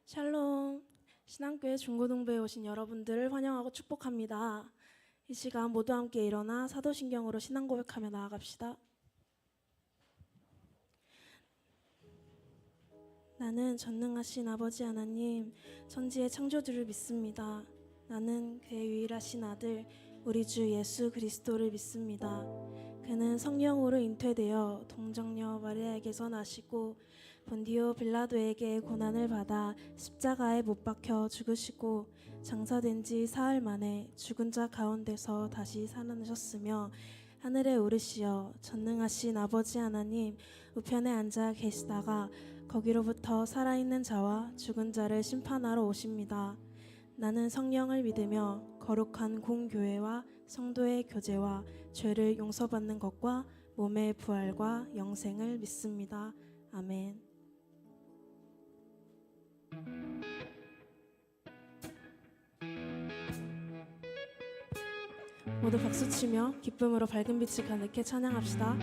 샬롬, 신앙교회 중고등부에 오신 여러분들을 환영하고 축복합니다. 이 시간 모두 함께 일어나 사도신경으로 신앙 고백하며 나아갑시다. 나는 전능하신 아버지 하나님, 천지의 창조주를 믿습니다. 나는 그의 유일하신 아들, 우리 주 예수 그리스도를 믿습니다. 그는 성령으로 잉태되어 동정녀 마리아에게서 나시고 본디오 빌라도에게 고난을 받아 십자가에 못 박혀 죽으시고 장사된 지 사흘 만에 죽은 자 가운데서 다시 살아나셨으며 하늘에 오르시어 전능하신 아버지 하나님 우편에 앉아 계시다가 거기로부터 살아있는 자와 죽은 자를 심판하러 오십니다. 나는 성령을 믿으며 거룩한 공교회와 성도의 교제와 죄를 용서받는 것과 몸의 부활과 영생을 믿습니다. 아멘. 모두 박수치며 기쁨으로 밝은 빛이 가득해 찬양합시다.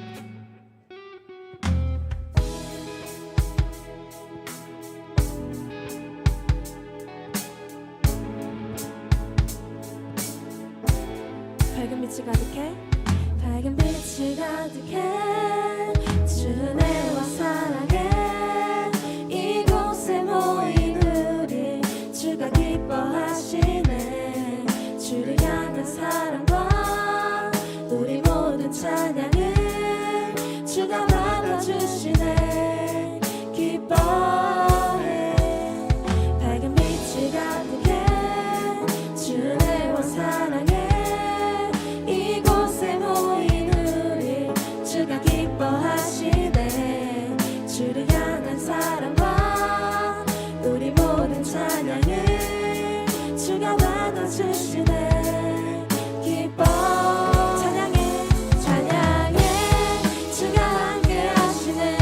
밝은 빛이 가득해, 밝은 빛이 가득해, 주 은혜와 사랑에 이곳에 모인 우리 주가 기뻐하시네. 주를 향한 사랑과 우리 모든 찬양을 주가 받아주시네. 기뻐해, 밝은 빛이 가득해, 주 은혜와 사랑에 기뻐하시네. 주를 향한 사랑과 우리 모든 찬양을 주가 받아주시네. 기뻐 찬양해 찬양해, 주가 함께 하시네.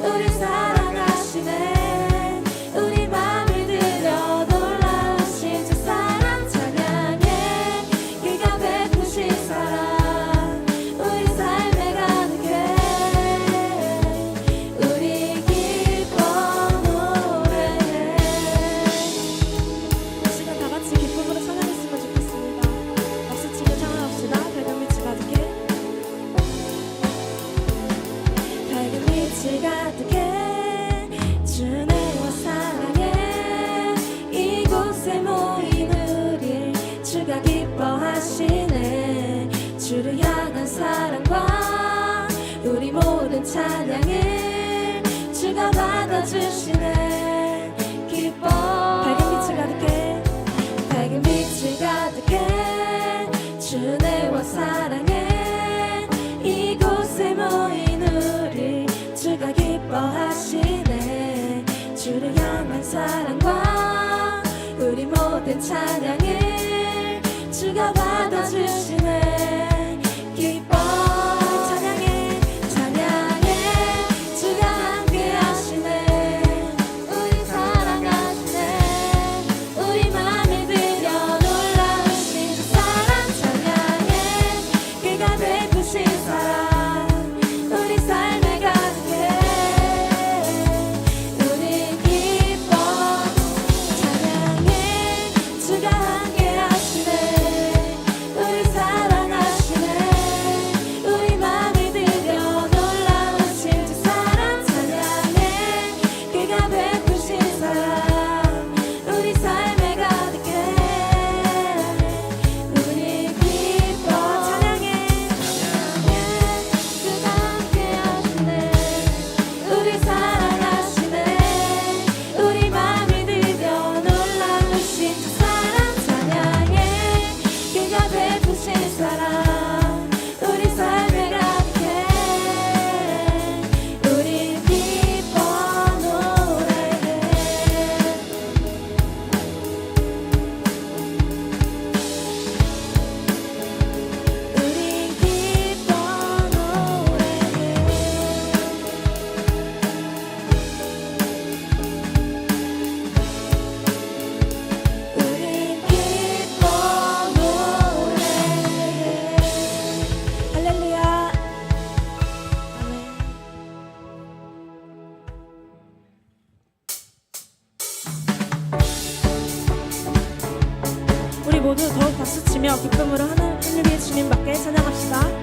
우리 사랑하시네. 우리 맘을 들여 놀라우신 주 사랑 찬양해. 그가 베푸신 사랑 주를 향한 사랑과 우리 모든 찬양을 주가 받아주시네. 기뻐 밝은 빛이 가득해, 밝은 빛이 가득해, 주 은혜와 사랑에 이곳에 모인 우리 주가 기뻐하시네. 주를 향한 사랑과 우리 모든 찬양을 주가 받아주시네. 기뻐 찬양해 찬양해, 주가 함께 하시네. 우리 사랑하시네. 우리 맘에 들여 놀라우신 주 사랑 찬양해. 그가 베푸신 사랑 우리 삶에 가득해. 모두 더욱 박수치며 기쁨으로 하늘 위에 주님밖에 찬양합시다.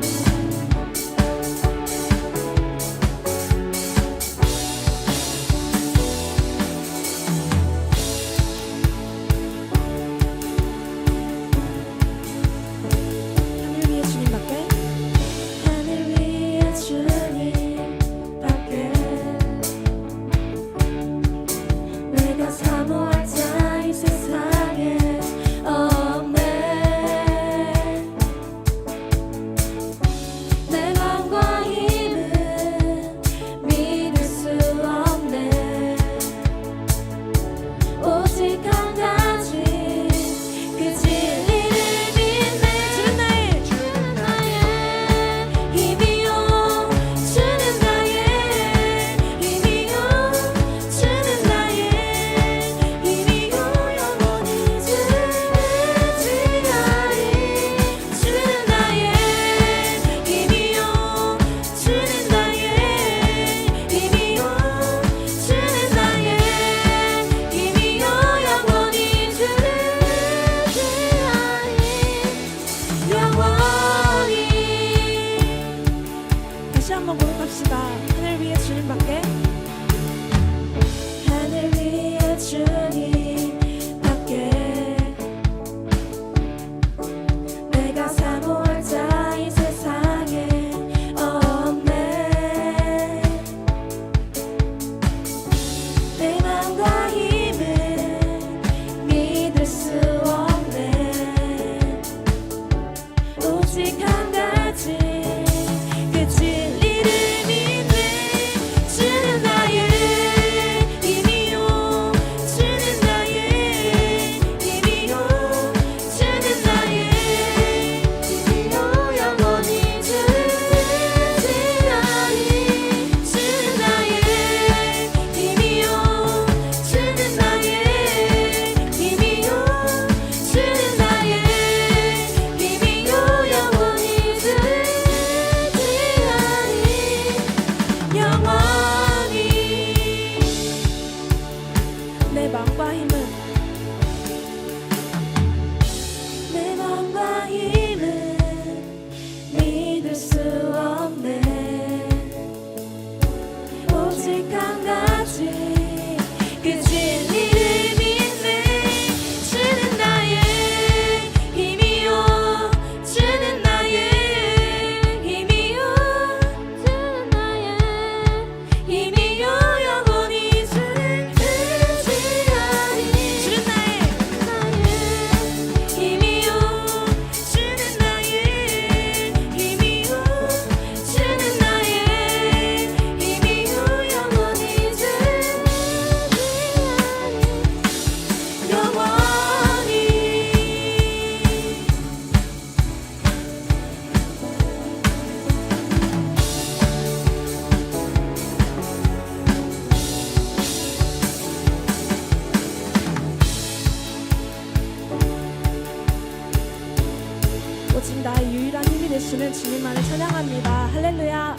오직 나의 유일한 힘이 되시는 주님만을 찬양합니다. 할렐루야.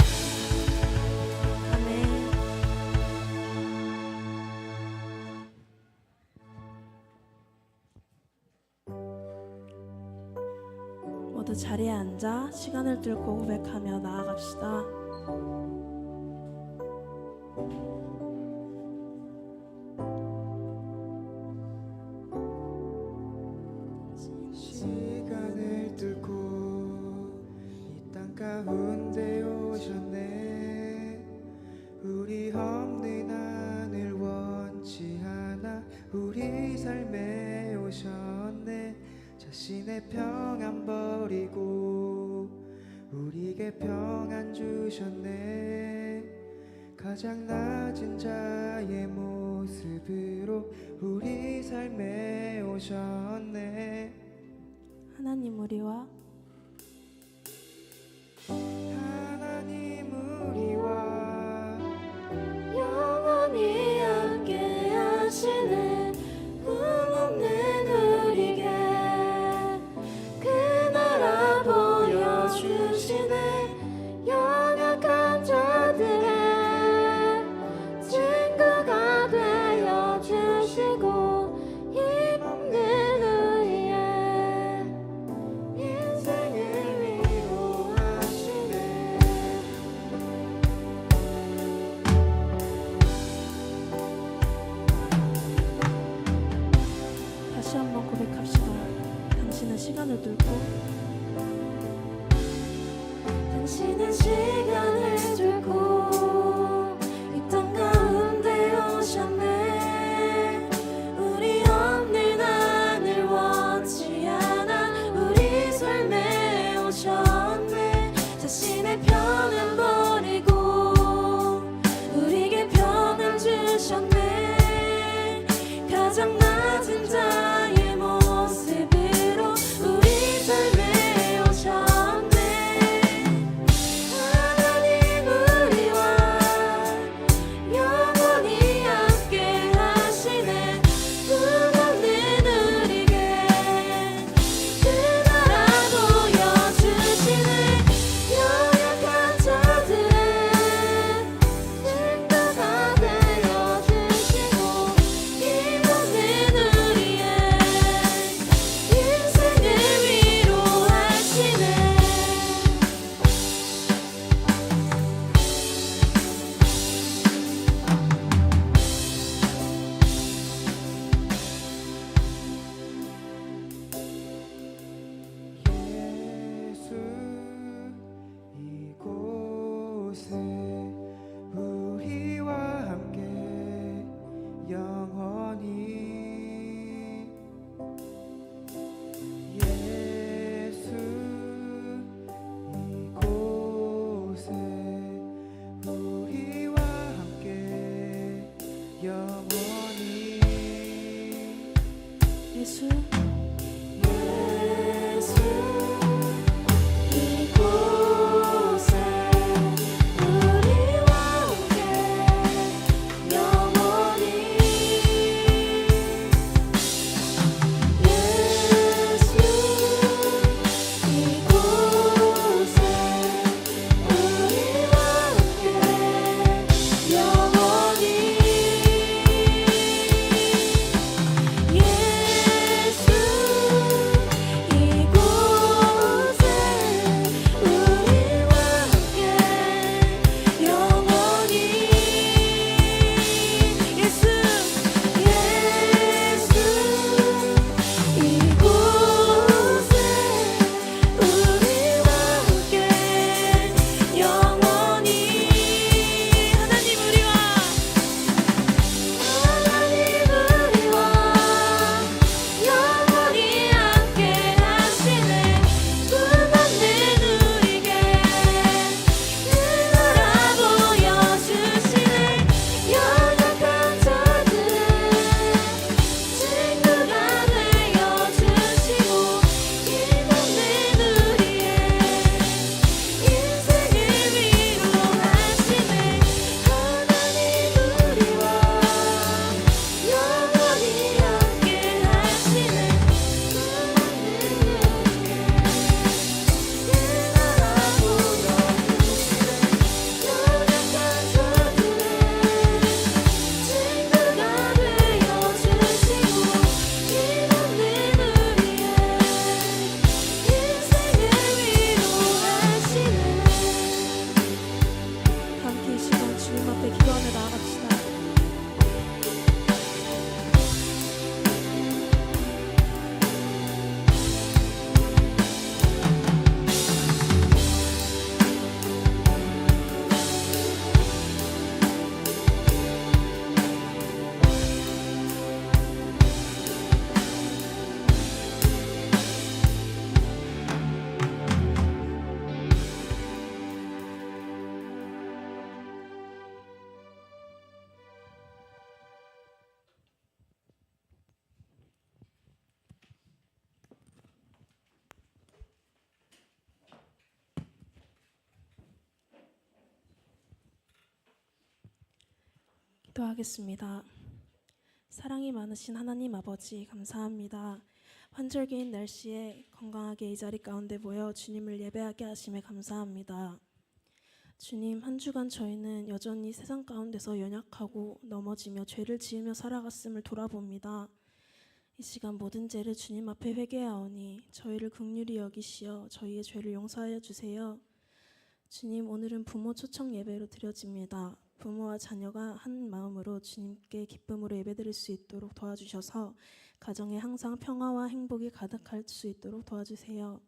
아멘. 모두 자리에 앉아 시간을 뚫고 고백하며 나아갑시다. 시간을 뚫고 이 땅 가운데 오셨네. 우리 없는 하늘 원치 않아 우리 삶에 오셨네. 자신의 평안 버리고 우리에게 평안 주셨네. 가장 낮은 자의 모습으로 우리 삶에 오셨네. 하나님 우리와 영원히 함께 하시네. 꿈없는 우리에게 그 나라 보여주시네. 연약한 자들의 친구가 되어주시고 힘없는 우리의 기도하겠습니다. 사랑이 많으신 하나님 아버지 감사합니다. 환절기인 날씨에 건강하게 이 자리 가운데 모여 주님을 예배하게 하심에 감사합니다. 주님, 한 주간 저희는 여전히 세상 가운데서 연약하고 넘어지며 죄를 지으며 살아갔음을 돌아봅니다. 이 시간 모든 죄를 주님 앞에 회개하오니 저희를 긍휼히 여기시어 저희의 죄를 용서하여 주세요. 주님, 오늘은 부모 초청 예배로 드려집니다. 부모와 자녀가 한 마음으로 주님께 기쁨으로 예배드릴 수 있도록 도와주셔서 가정에 항상 평화와 행복이 가득할 수 있도록 도와주세요.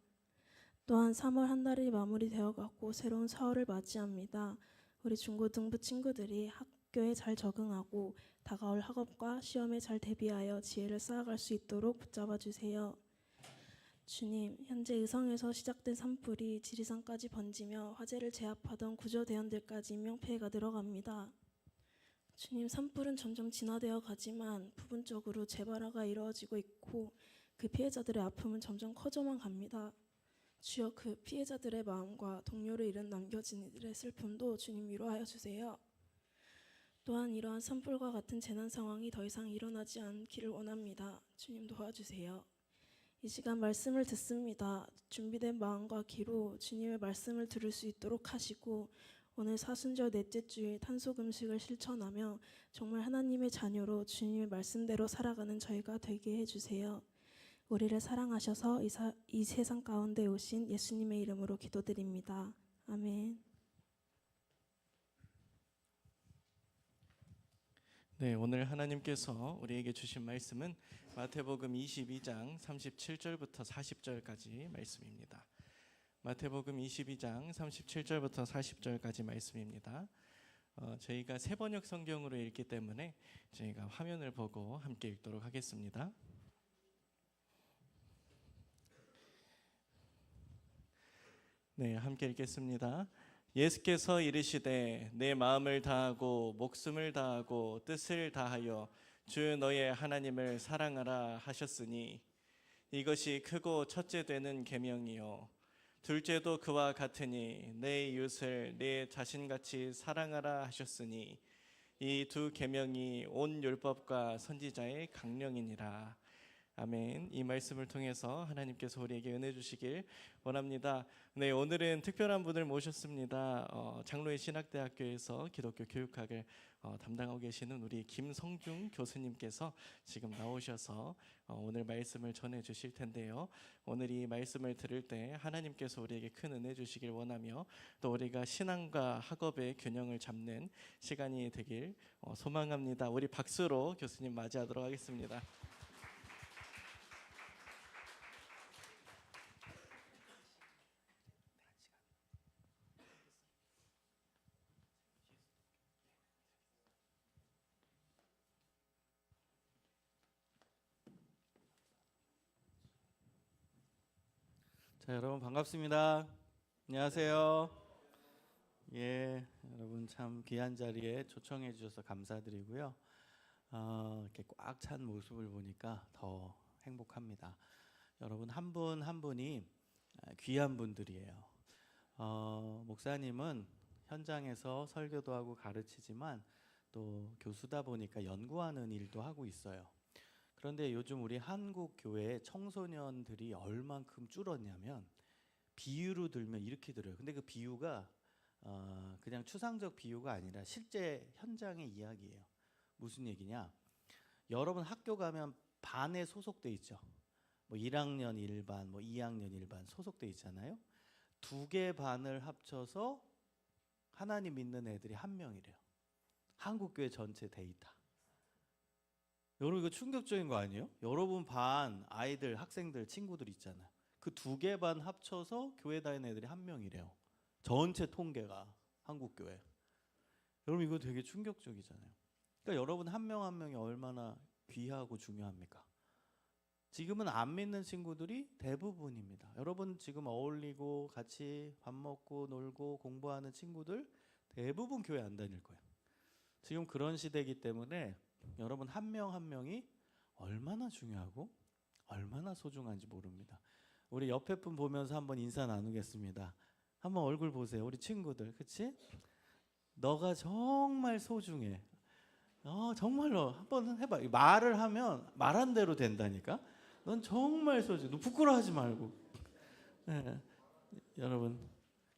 또한 3월 한 달이 마무리되어가고 새로운 4월을 맞이합니다. 우리 중고등부 친구들이 학교에 잘 적응하고 다가올 학업과 시험에 잘 대비하여 지혜를 쌓아갈 수 있도록 붙잡아 주세요. 주님, 현재 의성에서 시작된 산불이 지리산까지 번지며 화재를 제압하던 구조대원들까지 인명피해가 늘어갑니다. 주님, 산불은 점점 진화되어 가지만 부분적으로 재발화가 이루어지고 있고 그 피해자들의 아픔은 점점 커져만 갑니다. 주여, 그 피해자들의 마음과 동료를 잃은 남겨진 이들의 슬픔도 주님 위로하여 주세요. 또한 이러한 산불과 같은 재난 상황이 더 이상 일어나지 않기를 원합니다. 주님 도와주세요. 이 시간 말씀을 듣습니다. 준비된 마음과 귀로 주님의 말씀을 들을 수 있도록 하시고 오늘 사순절 넷째 주일 탄소금식을 실천하며 정말 하나님의 자녀로 주님의 말씀대로 살아가는 저희가 되게 해주세요. 우리를 사랑하셔서 이 세상 가운데 오신 예수님의 이름으로 기도드립니다. 아멘. 네, 오늘 하나님께서 우리에게 주신 말씀은 마태복음 22장 37절부터 40절까지 말씀입니다. 마태복음 22장 37절부터 40절까지 말씀입니다. 저희가 세번역 성경으로 읽기 때문에 저희가 화면을 보고 함께 읽도록 하겠습니다. 네, 함께 읽겠습니다. 예수께서 이르시되 내 마음을 다하고 목숨을 다하고 뜻을 다하여 주 너의 하나님을 사랑하라 하셨으니 이것이 크고 첫째 되는 계명이요 둘째도 그와 같으니 내 이웃을 내 자신같이 사랑하라 하셨으니 이 두 계명이 온 율법과 선지자의 강령이니라. 아멘. 이 말씀을 통해서 하나님께서 우리에게 은혜 주시길 원합니다. 네, 오늘은 특별한 분을 모셨습니다. 장로의 신학대학교에서 기독교 교육학을 담당하고 계시는 우리 김성중 교수님께서 지금 나오셔서 오늘 말씀을 전해 주실 텐데요. 오늘 이 말씀을 들을 때 하나님께서 우리에게 큰 은혜 주시길 원하며 또 우리가 신앙과 학업의 균형을 잡는 시간이 되길 소망합니다. 우리 박수로 교수님 맞이하도록 하겠습니다. 자, 여러분 반갑습니다. 안녕하세요. 예, 여러분 참 귀한 자리에 초청해 주셔서 감사드리고요. 이렇게 꽉 찬 모습을 보니까 더 행복합니다. 여러분 한 분 한 분이 귀한 분들이에요. 목사님은 현장에서 설교도 하고 가르치지만 또 교수다 보니까 연구하는 일도 하고 있어요. 그런데 요즘 우리 한국 교회 청소년들이 얼만큼 줄었냐면 비유로 들면 이렇게 들어요. 근데 그 비유가 그냥 추상적 비유가 아니라 실제 현장의 이야기예요. 무슨 얘기냐? 여러분 학교 가면 반에 소속돼 있죠. 뭐 1학년 1반, 뭐 2학년 1반 소속돼 있잖아요. 두 개 반을 합쳐서 하나님 믿는 애들이 한 명이래요. 한국 교회 전체 데이터. 여러분 이거 충격적인 거 아니에요? 여러분 반 아이들, 학생들, 친구들 있잖아요. 그 두 개 반 합쳐서 교회 다니는 애들이 한 명이래요. 전체 통계가 한국 교회. 여러분 이거 되게 충격적이잖아요. 그러니까 여러분 한 명 한 명이 얼마나 귀하고 중요합니까? 지금은 안 믿는 친구들이 대부분입니다. 여러분 지금 어울리고 같이 밥 먹고 놀고 공부하는 친구들 대부분 교회 안 다닐 거예요. 지금 그런 시대이기 때문에 여러분 한 명 한 명이 얼마나 중요하고 얼마나 소중한지 모릅니다. 우리 옆에 분 보면서 한번 인사 나누겠습니다. 한번 얼굴 보세요. 우리 친구들, 그치? 너가 정말 소중해. 정말로 한번 해봐. 말을 하면 말한 대로 된다니까. 넌 정말 소중해. 너 부끄러워하지 말고. 네. 여러분,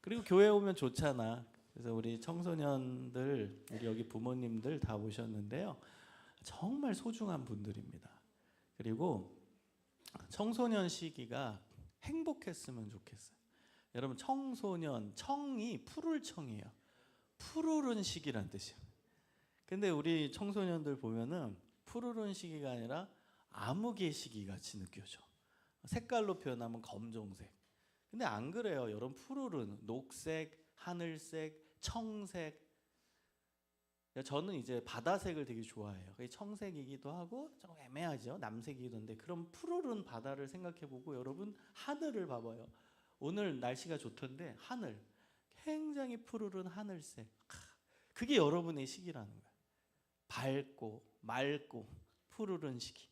그리고 교회 오면 좋잖아. 그래서 우리 청소년들, 우리 여기 부모님들 다 오셨는데요. 정말 소중한 분들입니다. 그리고 청소년 시기가 행복했으면 좋겠어요. 여러분, 청소년, 청이 푸를 청이에요. 푸르른 시기란 뜻이에요. 근데 우리 청소년들 보면은 푸르른 시기가 아니라 암흑의 시기 같이 느껴져. 색깔로 표현하면 검정색. 근데 안 그래요. 여러분, 푸르른 녹색, 하늘색, 청색. 저는 이제 바다색을 되게 좋아해요. 그게 청색이기도 하고 좀 애매하죠. 남색이기도 한데 그럼 푸르른 바다를 생각해보고 여러분 하늘을 봐봐요. 오늘 날씨가 좋던데 하늘 굉장히 푸르른 하늘색. 그게 여러분의 시기라는 거예요. 밝고 맑고 푸르른 시기.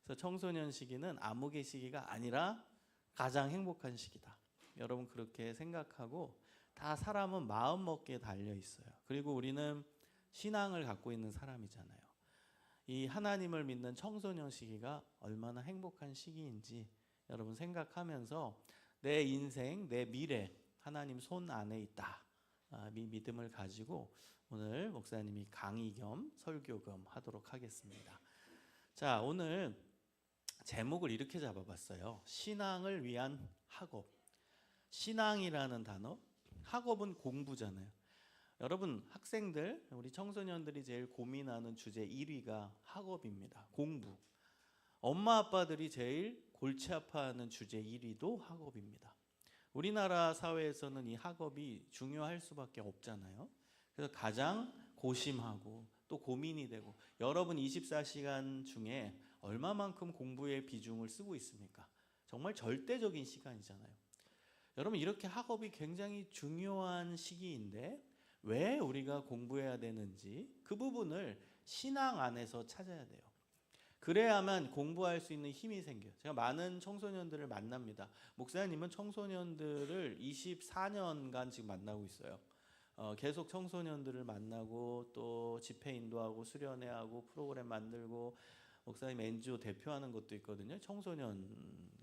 그래서 청소년 시기는 암흑의 시기가 아니라 가장 행복한 시기다. 여러분 그렇게 생각하고 다 사람은 마음 먹기에 달려 있어요. 그리고 우리는 신앙을 갖고 있는 사람이잖아요. 이 하나님을 믿는 청소년 시기가 얼마나 행복한 시기인지 여러분 생각하면서 내 인생, 내 미래 하나님 손 안에 있다. 이 믿음을 가지고 오늘 목사님이 강의 겸 설교 겸 하도록 하겠습니다. 자, 오늘 제목을 이렇게 잡아봤어요. 신앙을 위한 학업. 신앙이라는 단어, 학업은 공부잖아요. 여러분 학생들, 우리 청소년들이 제일 고민하는 주제 1위가 학업입니다. 공부. 엄마 아빠들이 제일 골치 아파하는 주제 1위도 학업입니다. 우리나라 사회에서는 이 학업이 중요할 수밖에 없잖아요. 그래서 가장 고심하고 또 고민이 되고, 여러분 24시간 중에 얼마만큼 공부에 비중을 쓰고 있습니까? 정말 절대적인 시간이잖아요. 여러분 이렇게 학업이 굉장히 중요한 시기인데 왜 우리가 공부해야 되는지 그 부분을 신앙 안에서 찾아야 돼요. 그래야만 공부할 수 있는 힘이 생겨요. 제가 많은 청소년들을 만납니다. 목사님은 청소년들을 24년간 지금 만나고 있어요. 계속 청소년들을 만나고 또 집회 인도하고 수련회하고 프로그램 만들고, 목사님 NGO 대표하는 것도 있거든요. 청소년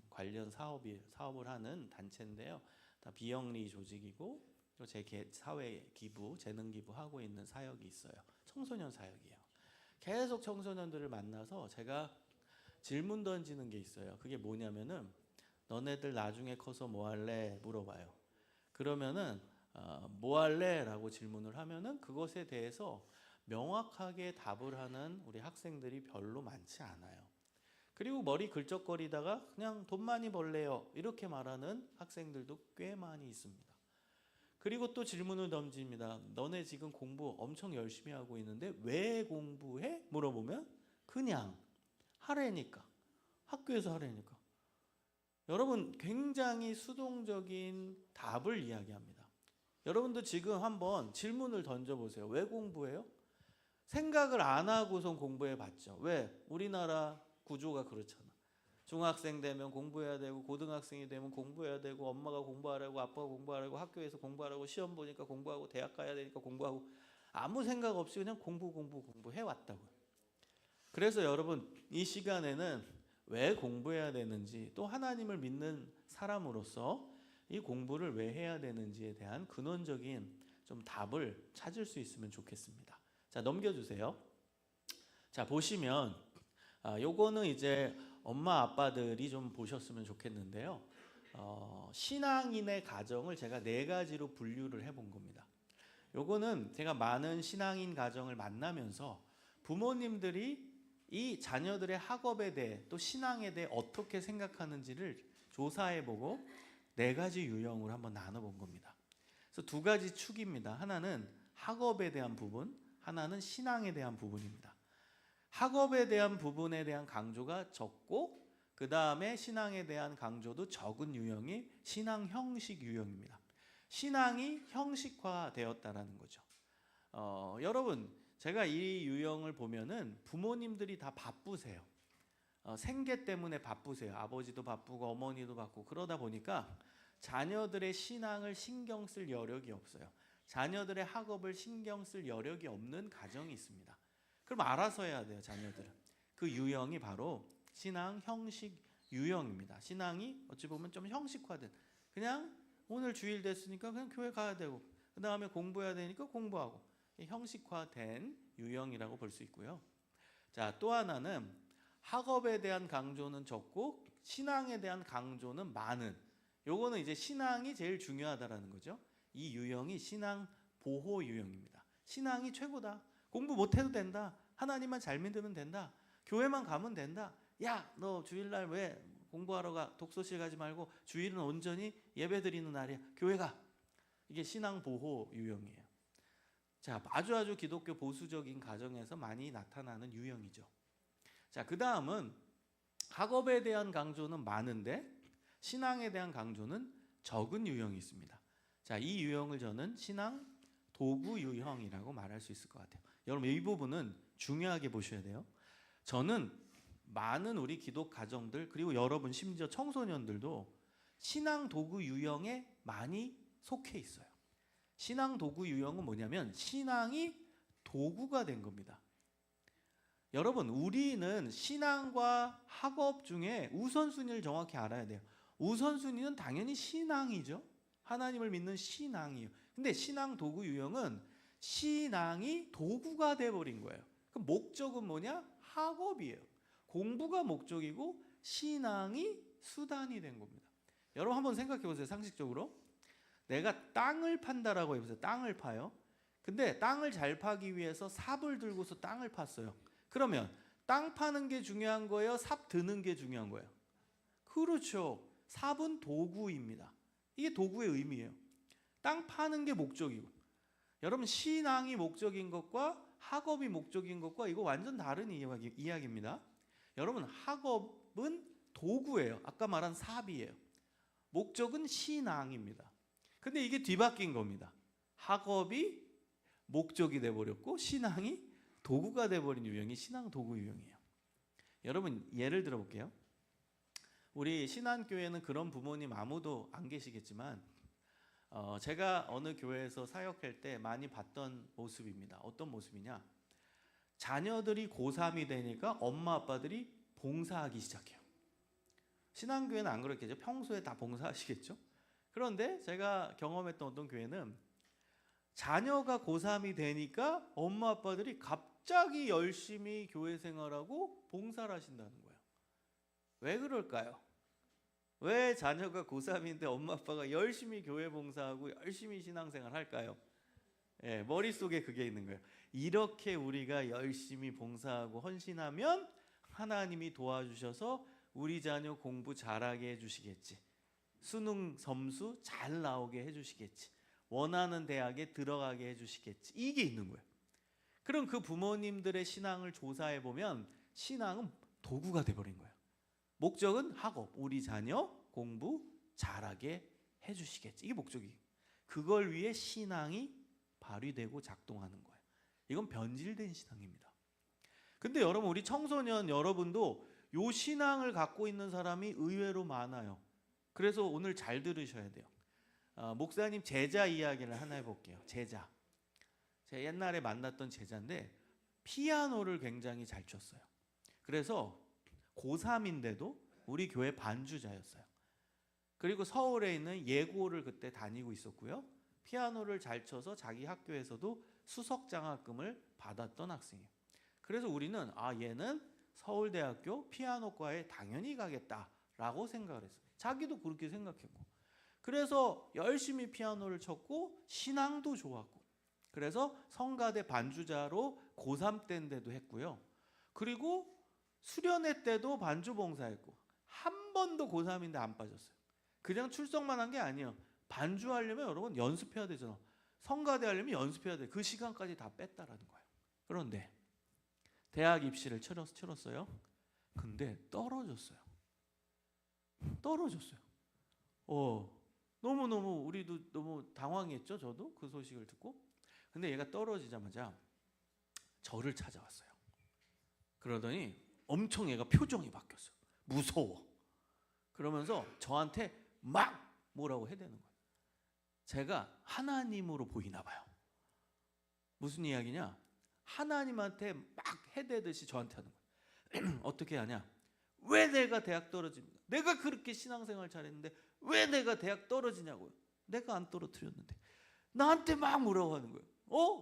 관련 사업을 하는 단체인데요. 다 비영리 조직이고 또 제 사회 기부, 재능 기부하고 있는 사역이 있어요. 청소년 사역이에요. 계속 청소년들을 만나서 제가 질문 던지는 게 있어요. 그게 뭐냐면은 너네들 나중에 커서 뭐 할래? 물어봐요. 그러면은 뭐 할래? 라고 질문을 하면은 그것에 대해서 명확하게 답을 하는 우리 학생들이 별로 많지 않아요. 그리고 머리 긁적거리다가 그냥 돈 많이 벌래요 이렇게 말하는 학생들도 꽤 많이 있습니다. 그리고 또 질문을 던집니다. 너네 지금 공부 엄청 열심히 하고 있는데 왜 공부해? 물어보면 그냥 하래니까, 학교에서 하래니까. 여러분 굉장히 수동적인 답을 이야기합니다. 여러분도 지금 한번 질문을 던져보세요. 왜 공부해요? 생각을 안 하고선 공부해 봤죠. 왜? 우리나라 구조가 그렇잖아. 중학생 되면 공부해야 되고, 고등학생이 되면 공부해야 되고, 엄마가 공부하라고, 아빠가 공부하라고, 학교에서 공부하라고, 시험 보니까 공부하고, 대학 가야 되니까 공부하고, 아무 생각 없이 그냥 공부 해왔다고요. 그래서 여러분 이 시간에는 왜 공부해야 되는지, 또 하나님을 믿는 사람으로서 이 공부를 왜 해야 되는지에 대한 근원적인 좀 답을 찾을 수 있으면 좋겠습니다. 자, 넘겨주세요. 자, 보시면 요거는 이제 엄마 아빠들이 좀 보셨으면 좋겠는데요. 신앙인의 가정을 제가 4가지로 분류를 해본 겁니다. 요거는 제가 많은 신앙인 가정을 만나면서 부모님들이 이 자녀들의 학업에 대해 또 신앙에 대해 어떻게 생각하는지를 조사해보고 4가지 유형을 한번 나눠본 겁니다. 그래서 2가지 축입니다. 하나는 학업에 대한 부분, 하나는 신앙에 대한 부분입니다. 학업에 대한 부분에 대한 강조가 적고, 그 다음에 신앙에 대한 강조도 적은 유형이 신앙 형식 유형입니다. 신앙이 형식화되었다라는 거죠. 여러분 제가 이 유형을 보면은 부모님들이 다 바쁘세요. 생계 때문에 바쁘세요. 아버지도 바쁘고 어머니도 바쁘고, 그러다 보니까 자녀들의 신앙을 신경 쓸 여력이 없어요. 자녀들의 학업을 신경 쓸 여력이 없는 가정이 있습니다. 그럼 알아서 해야 돼요, 자녀들은. 그 유형이 바로 신앙 형식 유형입니다. 신앙이 어찌 보면 좀 형식화된, 그냥 오늘 주일 됐으니까 그냥 교회 가야 되고 그 다음에 공부해야 되니까 공부하고, 형식화된 유형이라고 볼 수 있고요. 자, 또 하나는 학업에 대한 강조는 적고 신앙에 대한 강조는 많은, 요거는 이제 신앙이 제일 중요하다라는 거죠. 이 유형이 신앙 보호 유형입니다. 신앙이 최고다. 공부 못해도 된다. 하나님만 잘 믿으면 된다. 교회만 가면 된다. 야, 너 주일날 왜 공부하러 가? 독서실 가지 말고 주일은 온전히 예배드리는 날이야. 교회 가. 이게 신앙 보호 유형이에요. 자, 아주 기독교 보수적인 가정에서 많이 나타나는 유형이죠. 자, 그 다음은 학업에 대한 강조는 많은데 신앙에 대한 강조는 적은 유형이 있습니다. 자, 이 유형을 저는 신앙 도구 유형이라고 말할 수 있을 것 같아요. 여러분, 이 부분은 중요하게 보셔야 돼요. 저는 많은 우리 기독 가정들, 그리고 여러분 심지어 청소년들도 신앙 도구 유형에 많이 속해 있어요. 신앙 도구 유형은 뭐냐면 신앙이 도구가 된 겁니다. 여러분, 우리는 신앙과 학업 중에 우선순위를 정확히 알아야 돼요. 우선순위는 당연히 신앙이죠. 하나님을 믿는 신앙이에요. 근데 신앙 도구 유형은 신앙이 도구가 돼버린 거예요. 그 목적은 뭐냐? 학업이에요. 공부가 목적이고 신앙이 수단이 된 겁니다. 여러분 한번 생각해 보세요. 상식적으로 내가 땅을 판다라고 해보세요. 땅을 파요. 근데 땅을 잘 파기 위해서 삽을 들고서 땅을 팠어요. 그러면 땅 파는 게 중요한 거예요? 삽 드는 게 중요한 거예요? 그렇죠. 삽은 도구입니다. 이게 도구의 의미예요. 땅 파는 게 목적이고, 여러분 신앙이 목적인 것과 학업이 목적인 것과 이거 완전 다른 이야기입니다. 여러분, 학업은 도구예요. 아까 말한 삽이에요. 목적은 신앙입니다. 근데 이게 뒤바뀐 겁니다. 학업이 목적이 돼버렸고 신앙이 도구가 돼버린 유형이 신앙 도구 유형이에요. 여러분 예를 들어 볼게요. 우리 신안교회는 그런 부모님 아무도 안 계시겠지만 제가 어느 교회에서 사역할 때 많이 봤던 모습입니다. 어떤 모습이냐? 자녀들이 고3이 되니까 엄마 아빠들이 봉사하기 시작해요. 신안교회는 안 그렇겠죠. 평소에 다 봉사하시겠죠. 그런데 제가 경험했던 어떤 교회는 자녀가 고3이 되니까 엄마 아빠들이 갑자기 열심히 교회 생활하고 봉사를 하신다는 거예요. 왜 그럴까요? 왜 자녀가 고3인데 엄마 아빠가 열심히 교회 봉사하고 열심히 신앙생활 할까요? 머릿속에 그게 있는 거예요. 이렇게 우리가 열심히 봉사하고 헌신하면 하나님이 도와주셔서 우리 자녀 공부 잘하게 해주시겠지. 수능 점수 잘 나오게 해주시겠지. 원하는 대학에 들어가게 해주시겠지. 이게 있는 거예요. 그럼 그 부모님들의 신앙을 조사해 보면 신앙은 도구가 돼버린 거예요. 목적은 학업, 우리 자녀 공부 잘하게 해주시겠지. 이게 목적이에요. 그걸 위해 신앙이 발휘되고 작동하는 거예요. 이건 변질된 신앙입니다. 근데 여러분, 우리 청소년 여러분도 요 신앙을 갖고 있는 사람이 의외로 많아요. 그래서 오늘 잘 들으셔야 돼요. 목사님 제자 이야기를 하나 해볼게요. 제자. 제가 옛날에 만났던 제자인데 피아노를 굉장히 잘 쳤어요. 그래서 고3인데도 우리 교회 반주자였어요. 그리고 서울에 있는 예고를 그때 다니고 있었고요. 피아노를 잘 쳐서 자기 학교에서도 수석장학금을 받았던 학생이에요. 그래서 우리는 얘는 서울대학교 피아노과에 당연히 가겠다라고 생각을 했어요. 자기도 그렇게 생각했고. 그래서 열심히 피아노를 쳤고 신앙도 좋았고. 그래서 성가대 반주자로 고3 때인데도 했고요. 그리고 수련회 때도 반주 봉사했고 한 번도 고3인데 안 빠졌어요. 그냥 출석만 한 게 아니에요. 반주하려면 여러분 연습해야 되잖아. 성가대 하려면 연습해야 돼. 그 시간까지 다 뺐다라는 거예요. 그런데 대학 입시를 치렀어요. 근데 떨어졌어요. 너무너무 우리도 너무 당황했죠. 저도 그 소식을 듣고. 근데 얘가 떨어지자마자 저를 찾아왔어요. 그러더니 엄청 얘가 표정이 바뀌었어요. 무서워. 그러면서 저한테 막 뭐라고 해대는 거예요. 제가 하나님으로 보이나 봐요. 무슨 이야기냐? 하나님한테 막 해대듯이 저한테 하는 거예요. 어떻게 하냐? 왜 내가 대학 떨어집니까? 내가 그렇게 신앙생활 잘했는데 왜 내가 대학 떨어지냐고요. 내가 안 떨어뜨렸는데 나한테 막 뭐라고 하는 거예요.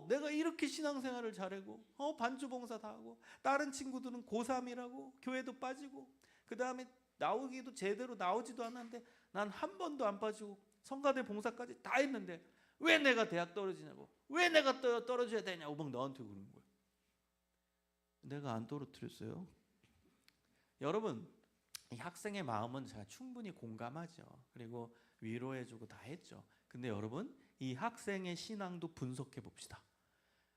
내가 이렇게 신앙생활을 잘하고 반주봉사 다 하고 다른 친구들은 고3이라고 교회도 빠지고 그 다음에 나오기도 제대로 나오지도 않았는데 난 한 번도 안 빠지고 성가대 봉사까지 다 했는데 왜 내가 대학 떨어지냐고, 왜 내가 떨어져야 되냐고 막 나한테 그러는 거예요. 내가 안 떨어뜨렸어요. 여러분, 이 학생의 마음은 제가 충분히 공감하죠. 그리고 위로해주고 다 했죠. 근데 여러분, 이 학생의 신앙도 분석해 봅시다.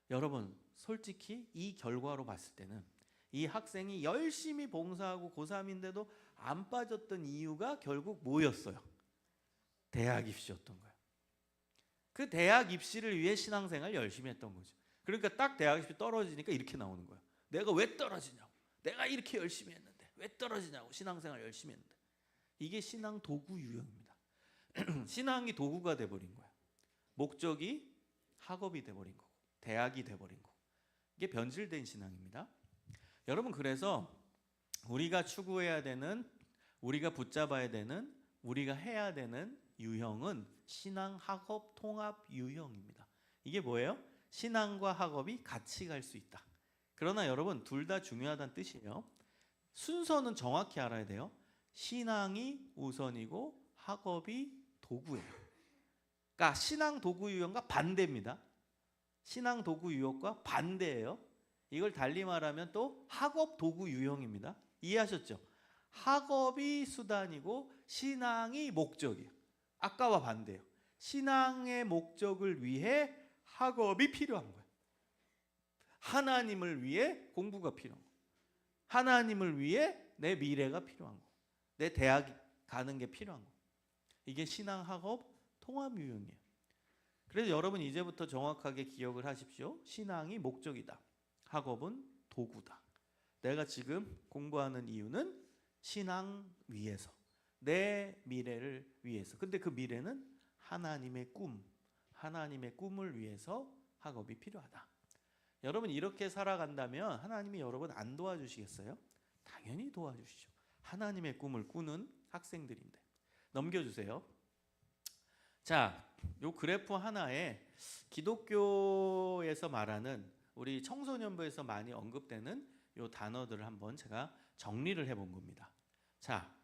여러분, 솔직히 이 결과로 봤을 때는 이 학생이 열심히 봉사하고 고3인데도 안 빠졌던 이유가 결국 뭐였어요? 대학 입시였던 거예요. 그 대학 입시를 위해 신앙생활 열심히 했던 거죠. 그러니까 딱 대학 입시 떨어지니까 이렇게 나오는 거예요. 내가 왜 떨어지냐고. 내가 이렇게 열심히 했는데 왜 떨어지냐고. 신앙생활 열심히 했는데. 이게 신앙 도구 유형입니다. 신앙이 도구가 돼버린 거예요. 목적이 학업이 돼버린 거고 대학이 돼버린 거고. 이게 변질된 신앙입니다. 여러분, 그래서 우리가 추구해야 되는, 우리가 붙잡아야 되는, 우리가 해야 되는 유형은 신앙, 학업, 통합 유형입니다. 이게 뭐예요? 신앙과 학업이 같이 갈 수 있다. 그러나 여러분, 둘 다 중요하다는 뜻이에요. 순서는 정확히 알아야 돼요. 신앙이 우선이고 학업이 도구예요. 그러니까 신앙 도구 유형과 반대입니다. 신앙 도구 유형과 반대예요. 이걸 달리 말하면 또 학업 도구 유형입니다. 이해하셨죠? 학업이 수단이고 신앙이 목적이에요. 아까와 반대예요. 신앙의 목적을 위해 학업이 필요한 거예요. 하나님을 위해 공부가 필요한 거예요. 하나님을 위해 내 미래가 필요한 거예요. 내 대학 가는 게 필요한 거예요. 이게 신앙, 학업, 통합 유형이에요. 그래서 여러분 이제부터 정확하게 기억을 하십시오. 신앙이 목적이다. 학업은 도구다. 내가 지금 공부하는 이유는 신앙 위해서, 내 미래를 위해서. 근데 그 미래는 하나님의 꿈, 하나님의 꿈을 위해서 학업이 필요하다. 여러분 이렇게 살아간다면 하나님이 여러분 안 도와주시겠어요? 당연히 도와주시죠. 하나님의 꿈을 꾸는 학생들인데. 넘겨주세요. 자, 요 그래프 하나에 기독교에서 말하는, 우리 청소년부에서 많이 언급되는 요 단어들을 한번 제가 정리를 해본 겁니다. 자,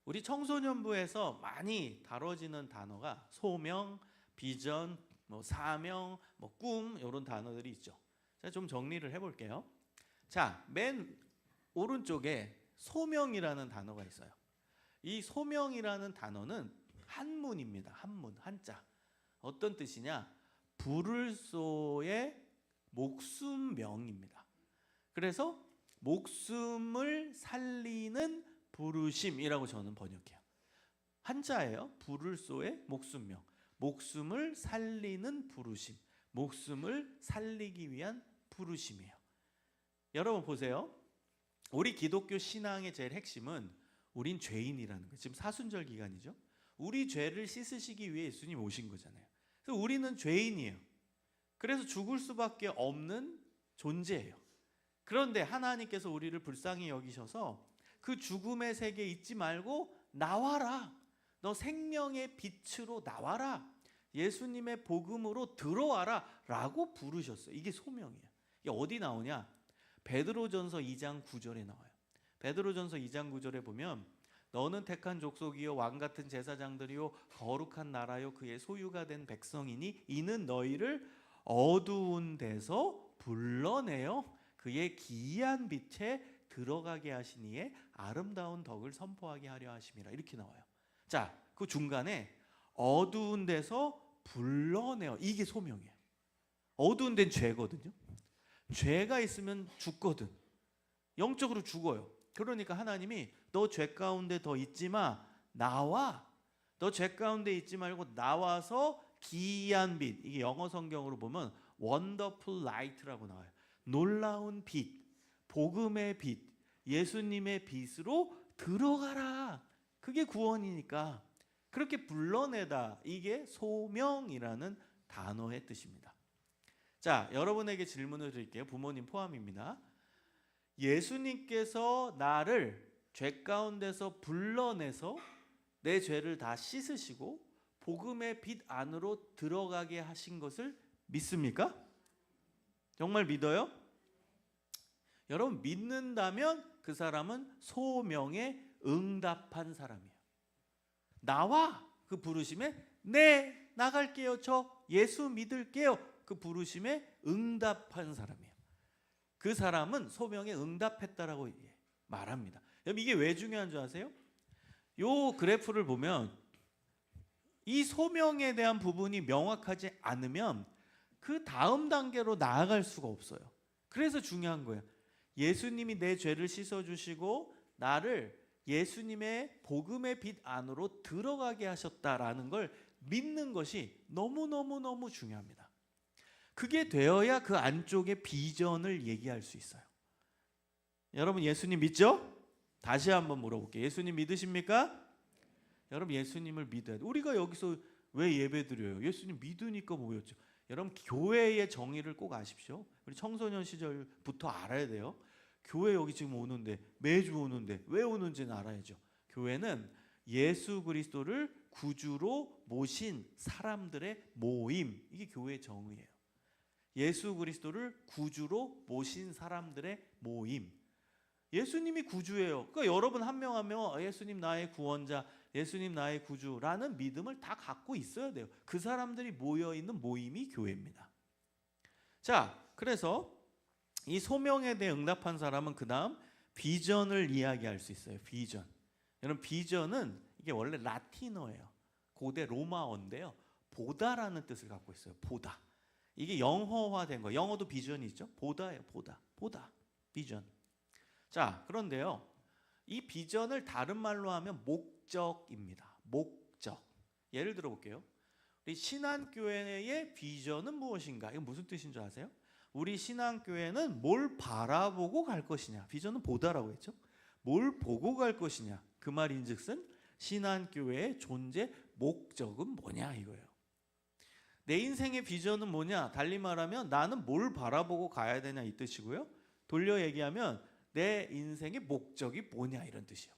우리 청소년부에서 많이 다뤄지는 단어가 소명, 비전, 사명, 꿈 이런 단어들이 있죠. 제가 좀 정리를 해볼게요. 자, 맨 오른쪽에 소명이라는 단어가 있어요. 이 소명이라는 단어는 한문입니다. 한문, 한자. 어떤 뜻이냐? 부를 소의 목숨명입니다. 그래서 목숨을 살리는 부르심이라고 저는 번역해요. 한자예요. 부를 소의 목숨명. 목숨을 살리는 부르심. 목숨을 살리기 위한 부르심이에요. 여러분 보세요. 우리 기독교 신앙의 제일 핵심은 우린 죄인이라는 거예요. 지금 사순절 기간이죠. 우리 죄를 씻으시기 위해 예수님 오신 거잖아요. 그래서 우리는 죄인이에요. 그래서 죽을 수밖에 없는 존재예요. 그런데 하나님께서 우리를 불쌍히 여기셔서 그 죽음의 세계에 있지 말고 나와라. 너 생명의 빛으로 나와라. 예수님의 복음으로 들어와라 라고 부르셨어요. 이게 소명이에요. 이게 어디 나오냐? 베드로전서 2장 9절에 나와요. 베드로전서 2장 9절에 보면 너는 택한 족속이요 왕같은 제사장들이요 거룩한 나라요 그의 소유가 된 백성이니 이는 너희를 어두운 데서 불러내어 그의 기이한 빛에 들어가게 하시니에 아름다운 덕을 선포하게 하려 하심이라. 이렇게 나와요. 자, 그 중간에 어두운 데서 불러내어, 이게 소명이에요. 어두운 데는 죄거든요. 죄가 있으면 죽거든. 영적으로 죽어요. 그러니까 하나님이 너 죄 가운데 더 있지 마. 나와. 너 죄 가운데 있지 말고 나와서 기이한 빛. 이게 영어 성경으로 보면 wonderful light라고 나와요. 놀라운 빛, 복음의 빛, 예수님의 빛으로 들어가라. 그게 구원이니까. 그렇게 불러내다. 이게 소명이라는 단어의 뜻입니다. 자, 여러분에게 질문을 드릴게요. 부모님 포함입니다. 예수님께서 나를 죄 가운데서 불러내서 내 죄를 다 씻으시고 복음의 빛 안으로 들어가게 하신 것을 믿습니까? 정말 믿어요? 여러분, 믿는다면 그 사람은 소명에 응답한 사람이에요. 나와 그 부르심에 네 나갈게요. 저 예수 믿을게요. 그 부르심에 응답한 사람이에요. 그 사람은 소명에 응답했다라고 말합니다. 여러분, 이게 왜 중요한 줄 아세요? 요 그래프를 보면 이 소명에 대한 부분이 명확하지 않으면 그 다음 단계로 나아갈 수가 없어요. 그래서 중요한 거예요. 예수님이 내 죄를 씻어주시고 나를 예수님의 복음의 빛 안으로 들어가게 하셨다라는 걸 믿는 것이 너무너무너무 중요합니다. 그게 되어야 그 안쪽의 비전을 얘기할 수 있어요. 여러분, 예수님 믿죠? 다시 한번 물어볼게요. 예수님 믿으십니까? 여러분, 예수님을 믿어야 돼. 우리가 여기서 왜 예배드려요? 예수님 믿으니까 모였죠. 여러분, 교회의 정의를 꼭 아십시오. 우리 청소년 시절부터 알아야 돼요. 교회 여기 지금 오는데, 매주 오는데 왜 오는지는 알아야죠. 교회는 예수 그리스도를 구주로 모신 사람들의 모임, 이게 교회의 정의예요. 예수 그리스도를 구주로 모신 사람들의 모임. 예수님이 구주예요. 그러니까 여러분 한 명 한 명 예수님 나의 구원자, 예수님 나의 구주라는 믿음을 다 갖고 있어야 돼요. 그 사람들이 모여있는 모임이 교회입니다. 자, 그래서 이 소명에 대해 응답한 사람은 그 다음 비전을 이야기할 수 있어요. 비전. 여러분, 비전은 이게 원래 라틴어예요. 고대 로마어인데요. 보다라는 뜻을 갖고 있어요. 보다. 이게 영어화된 거예요. 영어도 비전이 있죠. 보다예요. 보다. 비전. 자, 그런데요, 이 비전을 다른 말로 하면 목적입니다. 목적. 예를 들어 볼게요. 우리 신한교회의 비전은 무엇인가? 이거 무슨 뜻인 줄 아세요? 우리 신한교회는 뭘 바라보고 갈 것이냐. 비전은 보다라고 했죠. 뭘 보고 갈 것이냐. 그 말인즉슨 신한교회의 존재 목적은 뭐냐 이거예요. 내 인생의 비전은 뭐냐? 달리 말하면 나는 뭘 바라보고 가야 되냐 이 뜻이고요. 돌려 얘기하면 내 인생의 목적이 뭐냐 이런 뜻이에요.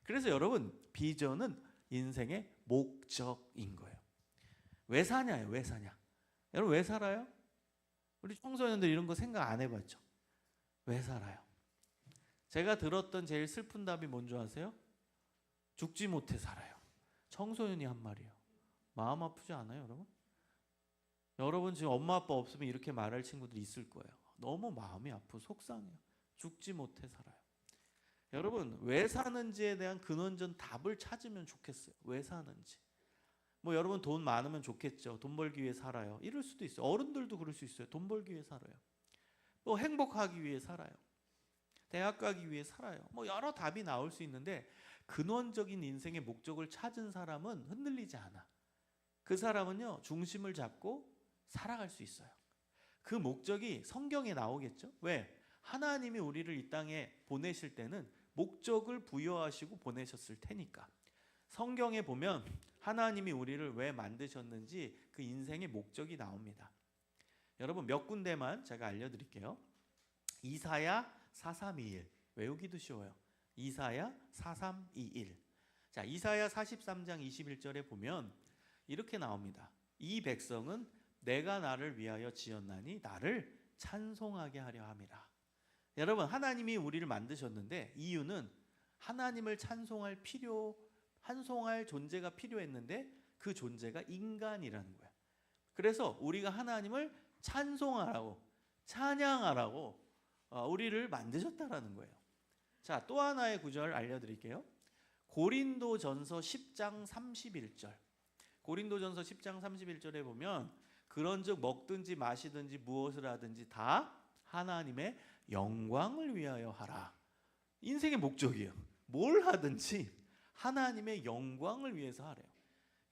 그래서 여러분, 비전은 인생의 목적인 거예요. 왜 사냐요? 왜 사냐? 여러분, 왜 살아요? 우리 청소년들 이런 거 생각 안 해봤죠? 왜 살아요? 제가 들었던 제일 슬픈 답이 뭔지 아세요? 죽지 못해 살아요. 청소년이 한 말이에요. 마음 아프지 않아요, 여러분? 여러분 지금 엄마 아빠 없으면 이렇게 말할 친구들이 있을 거예요. 너무 마음이 아프고 속상해요. 죽지 못해 살아요. 여러분, 왜 사는지에 대한 근원전 답을 찾으면 좋겠어요. 왜 사는지. 뭐 여러분 돈 많으면 좋겠죠. 돈 벌기 위해 살아요. 이럴 수도 있어요. 어른들도 그럴 수 있어요. 돈 벌기 위해 살아요. 뭐 행복하기 위해 살아요. 대학 가기 위해 살아요. 뭐 여러 답이 나올 수 있는데 근원적인 인생의 목적을 찾은 사람은 흔들리지 않아. 그 사람은요, 중심을 잡고 살아갈 수 있어요. 그 목적이 성경에 나오겠죠. 왜? 하나님이 우리를 이 땅에 보내실 때는 목적을 부여하시고 보내셨을 테니까. 성경에 보면 하나님이 우리를 왜 만드셨는지 그 인생의 목적이 나옵니다. 여러분, 몇 군데만 제가 알려드릴게요. 이사야 4321 외우기도 쉬워요. 이사야 4321. 자, 이사야 43장 21절에 보면 이렇게 나옵니다. 이 백성은 내가 나를 위하여 지었나니 나를 찬송하게 하려 함이라. 여러분, 하나님이 우리를 만드셨는데 이유는 하나님을 찬송할 존재가 필요했는데 그 존재가 인간이라는 거야. 그래서 우리가 하나님을 찬송하라고, 찬양하라고 우리를 만드셨다라는 거예요. 자, 또 하나의 구절 알려드릴게요. 고린도전서 10장 31절. 고린도전서 10장 31절에 보면 그런즉 먹든지 마시든지 무엇을 하든지 다 하나님의 영광을 위하여 하라. 인생의 목적이에요. 뭘 하든지 하나님의 영광을 위해서 하래요.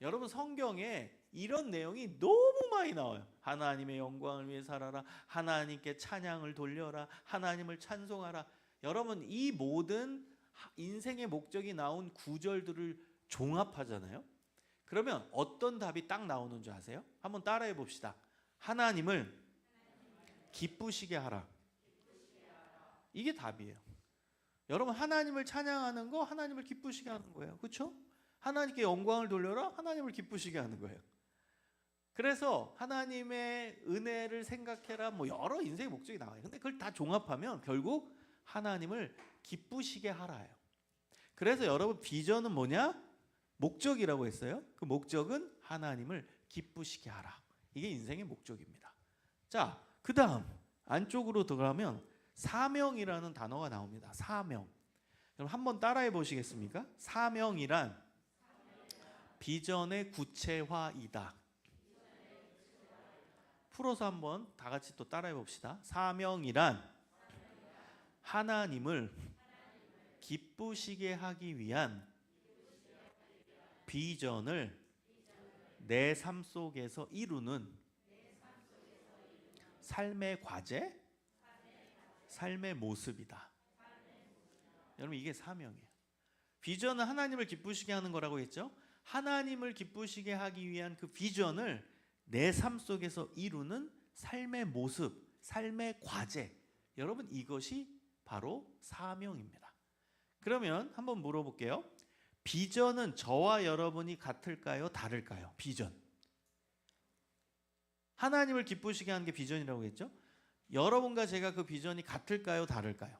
여러분, 성경에 이런 내용이 너무 많이 나와요. 하나님의 영광을 위해 살아라. 하나님께 찬양을 돌려라. 하나님을 찬송하라. 여러분, 이 모든 인생의 목적이 나온 구절들을 종합하잖아요. 그러면 어떤 답이 딱 나오는 줄 아세요? 한번 따라해 봅시다. 하나님을 기쁘시게 하라. 이게 답이에요. 여러분 하나님을 찬양하는 거 하나님을 기쁘시게 하는 거예요. 그렇죠? 하나님께 영광을 돌려라 하나님을 기쁘시게 하는 거예요. 그래서 하나님의 은혜를 생각해라 뭐 여러 인생의 목적이 나와요. 근데 그걸 다 종합하면 결국 하나님을 기쁘시게 하라예요. 그래서 여러분 비전은 뭐냐? 목적이라고 했어요. 그 목적은 하나님을 기쁘시게 하라. 이게 인생의 목적입니다. 자, 그 다음 안쪽으로 들어가면 사명이라는 단어가 나옵니다. 사명. 그럼 한번 따라해 보시겠습니까? 사명이란 비전의 구체화이다. 풀어서 한번 다 같이 또 따라해 봅시다. 사명이란 하나님을 기쁘시게 하기 위한 비전을 내 삶 속에서 이루는 삶의 과제, 삶의 모습이다. 여러분 이게 사명이에요. 비전은 하나님을 기쁘시게 하는 거라고 했죠. 하나님을 기쁘시게 하기 위한 그 비전을 내 삶 속에서 이루는 삶의 모습, 삶의 과제. 여러분 이것이 바로 사명입니다. 그러면 한번 물어볼게요. 비전은 저와 여러분이 같을까요? 다를까요? 비전. 하나님을 기쁘시게 하는 게 비전이라고 했죠. 여러분과 제가 그 비전이 같을까요? 다를까요?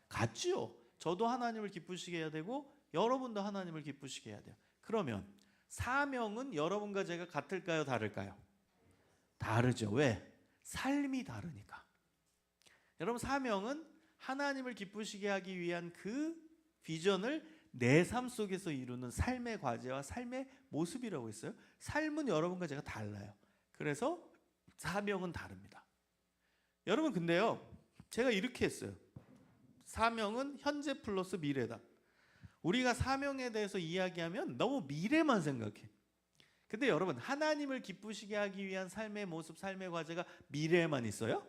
같죠. 저도 하나님을 기쁘시게 해야 되고 여러분도 하나님을 기쁘시게 해야 돼요. 그러면 사명은 여러분과 제가 같을까요? 다를까요? 다르죠. 왜? 삶이 다르니까. 여러분 사명은 하나님을 기쁘시게 하기 위한 그 비전을 내 삶 속에서 이루는 삶의 과제와 삶의 모습이라고 했어요. 삶은 여러분과 제가 달라요. 그래서 사명은 다릅니다. 여러분 근데요. 제가 이렇게 했어요. 사명은 현재 플러스 미래다. 우리가 사명에 대해서 이야기하면 너무 미래만 생각해. 근데 여러분 하나님을 기쁘시게 하기 위한 삶의 모습, 삶의 과제가 미래에만 있어요?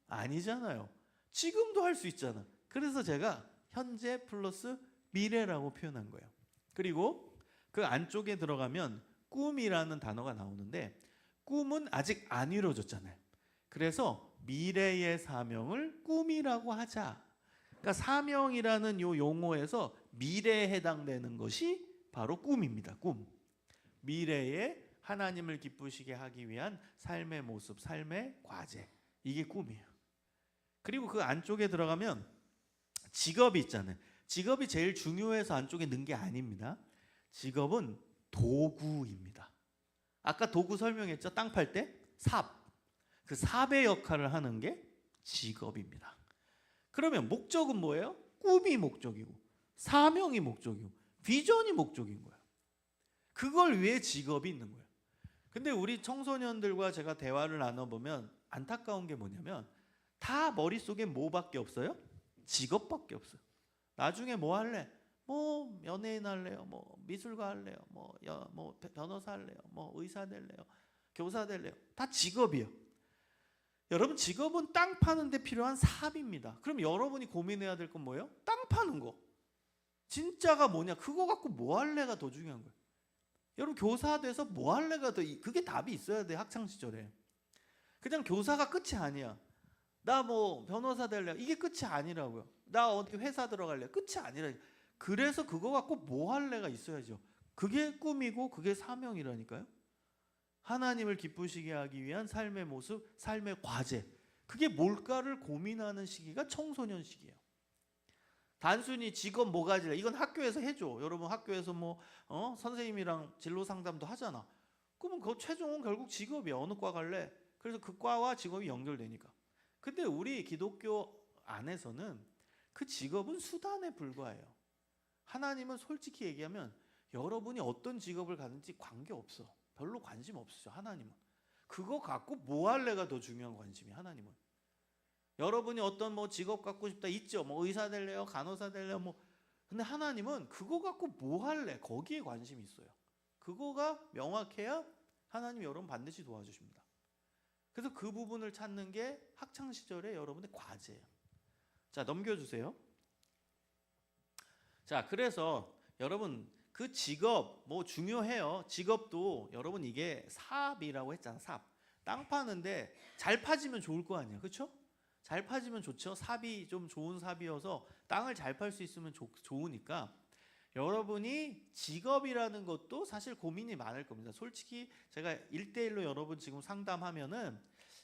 아니잖아요. 지금도 할 수 있잖아. 그래서 제가 현재 플러스 미래라고 표현한 거예요. 그리고 그 안쪽에 들어가면 꿈이라는 단어가 나오는데 꿈은 아직 안 이루어졌잖아요. 그래서 미래의 사명을 꿈이라고 하자. 그러니까 사명이라는 요 용어에서 미래에 해당되는 것이 바로 꿈입니다. 꿈. 미래에 하나님을 기쁘시게 하기 위한 삶의 모습, 삶의 과제. 이게 꿈이에요. 그리고 그 안쪽에 들어가면 직업이 있잖아요. 직업이 제일 중요해서 안쪽에 넣은 게 아닙니다. 직업은 도구입니다. 아까 도구 설명했죠? 땅 팔 때 삽. 그 삽의 역할을 하는 게 직업입니다. 그러면 목적은 뭐예요? 꿈이 목적이고 사명이 목적이고 비전이 목적인 거예요. 그걸 위해 직업이 있는 거예요. 근데 우리 청소년들과 제가 대화를 나눠보면 안타까운 게 뭐냐면 다 머릿속에 뭐밖에 없어요? 직업밖에 없어요. 나중에 뭐 할래? 뭐 연예인 할래요? 뭐 미술가 할래요? 뭐 변호사 할래요? 뭐 의사 될래요? 교사 될래요? 다 직업이에요. 여러분 직업은 땅 파는 데 필요한 삽입니다. 그럼 여러분이 고민해야 될 건 뭐예요? 땅 파는 거. 진짜가 뭐냐? 그거 갖고 뭐 할래가 더 중요한 거예요. 여러분 교사 돼서 뭐 할래가 더 그게 답이 있어야 돼. 학창 시절에. 그냥 교사가 끝이 아니야. 나 뭐 변호사 될래. 이게 끝이 아니라고요. 나 어디 회사 들어갈래. 끝이 아니라. 그래서 그거 갖고 뭐 할래가 있어야죠. 그게 꿈이고 그게 사명이라니까요. 하나님을 기쁘시게 하기 위한 삶의 모습, 삶의 과제. 그게 뭘까를 고민하는 시기가 청소년 시기예요. 단순히 직업 뭐 가질래? 이건 학교에서 해줘. 여러분 학교에서 뭐 선생님이랑 진로 상담도 하잖아. 그러면 그 최종은 결국 직업이야. 어느 과 갈래? 그래서 그 과와 직업이 연결되니까. 근데 우리 기독교 안에서는 그 직업은 수단에 불과해요. 하나님은 솔직히 얘기하면 여러분이 어떤 직업을 가든지 관계없어. 별로 관심 없으셔. 하나님은. 그거 갖고 뭐 할래가 더 중요한 관심이 하나님은. 여러분이 어떤 뭐 직업 갖고 싶다 있죠. 뭐 의사 될래요? 간호사 될래요? 뭐 근데 하나님은 그거 갖고 뭐 할래? 거기에 관심이 있어요. 그거가 명확해야 하나님 여러분 반드시 도와주십니다. 그래서 그 부분을 찾는 게 학창 시절에 여러분의 과제예요. 자, 넘겨주세요. 자, 그래서 여러분 그 직업 뭐 중요해요. 직업도 여러분 이게 삽이라고 했잖아. 삽. 땅 파는데 잘 파지면 좋을 거 아니야. 그렇죠? 잘 파지면 좋죠. 삽이 좀 좋은 삽이어서 땅을 잘 팔 수 있으면 좋으니까 여러분이 직업이라는 것도 사실 고민이 많을 겁니다. 솔직히 제가 1대1로 여러분 지금 상담하면은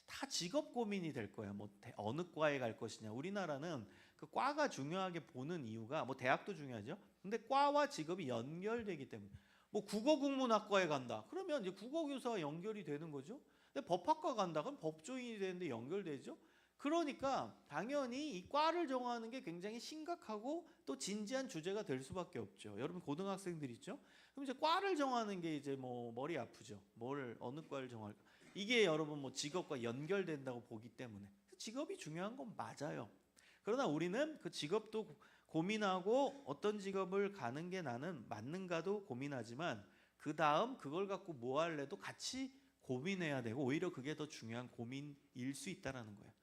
다 직업 고민이 될 거예요. 뭐 어느 과에 갈 것이냐. 우리나라는 그 과가 중요하게 보는 이유가 뭐 대학도 중요하죠. 근데 과와 직업이 연결되기 때문에 뭐 국어국문학과에 간다. 그러면 이제 국어교사와 연결이 되는 거죠. 근데 법학과 간다. 그럼 법조인이 되는데 연결되죠. 그러니까 당연히 이 과를 정하는 게 굉장히 심각하고 또 진지한 주제가 될 수밖에 없죠. 여러분 고등학생들 있죠? 그럼 이제 과를 정하는 게 이제 뭐 머리 아프죠. 어느 과를 정할까? 이게 여러분 뭐 직업과 연결된다고 보기 때문에 직업이 중요한 건 맞아요. 그러나 우리는 그 직업도 고민하고 어떤 직업을 가는 게 나는 맞는가도 고민하지만 그 다음 그걸 갖고 뭐 할래도 같이 고민해야 되고 오히려 그게 더 중요한 고민일 수 있다는 거예요.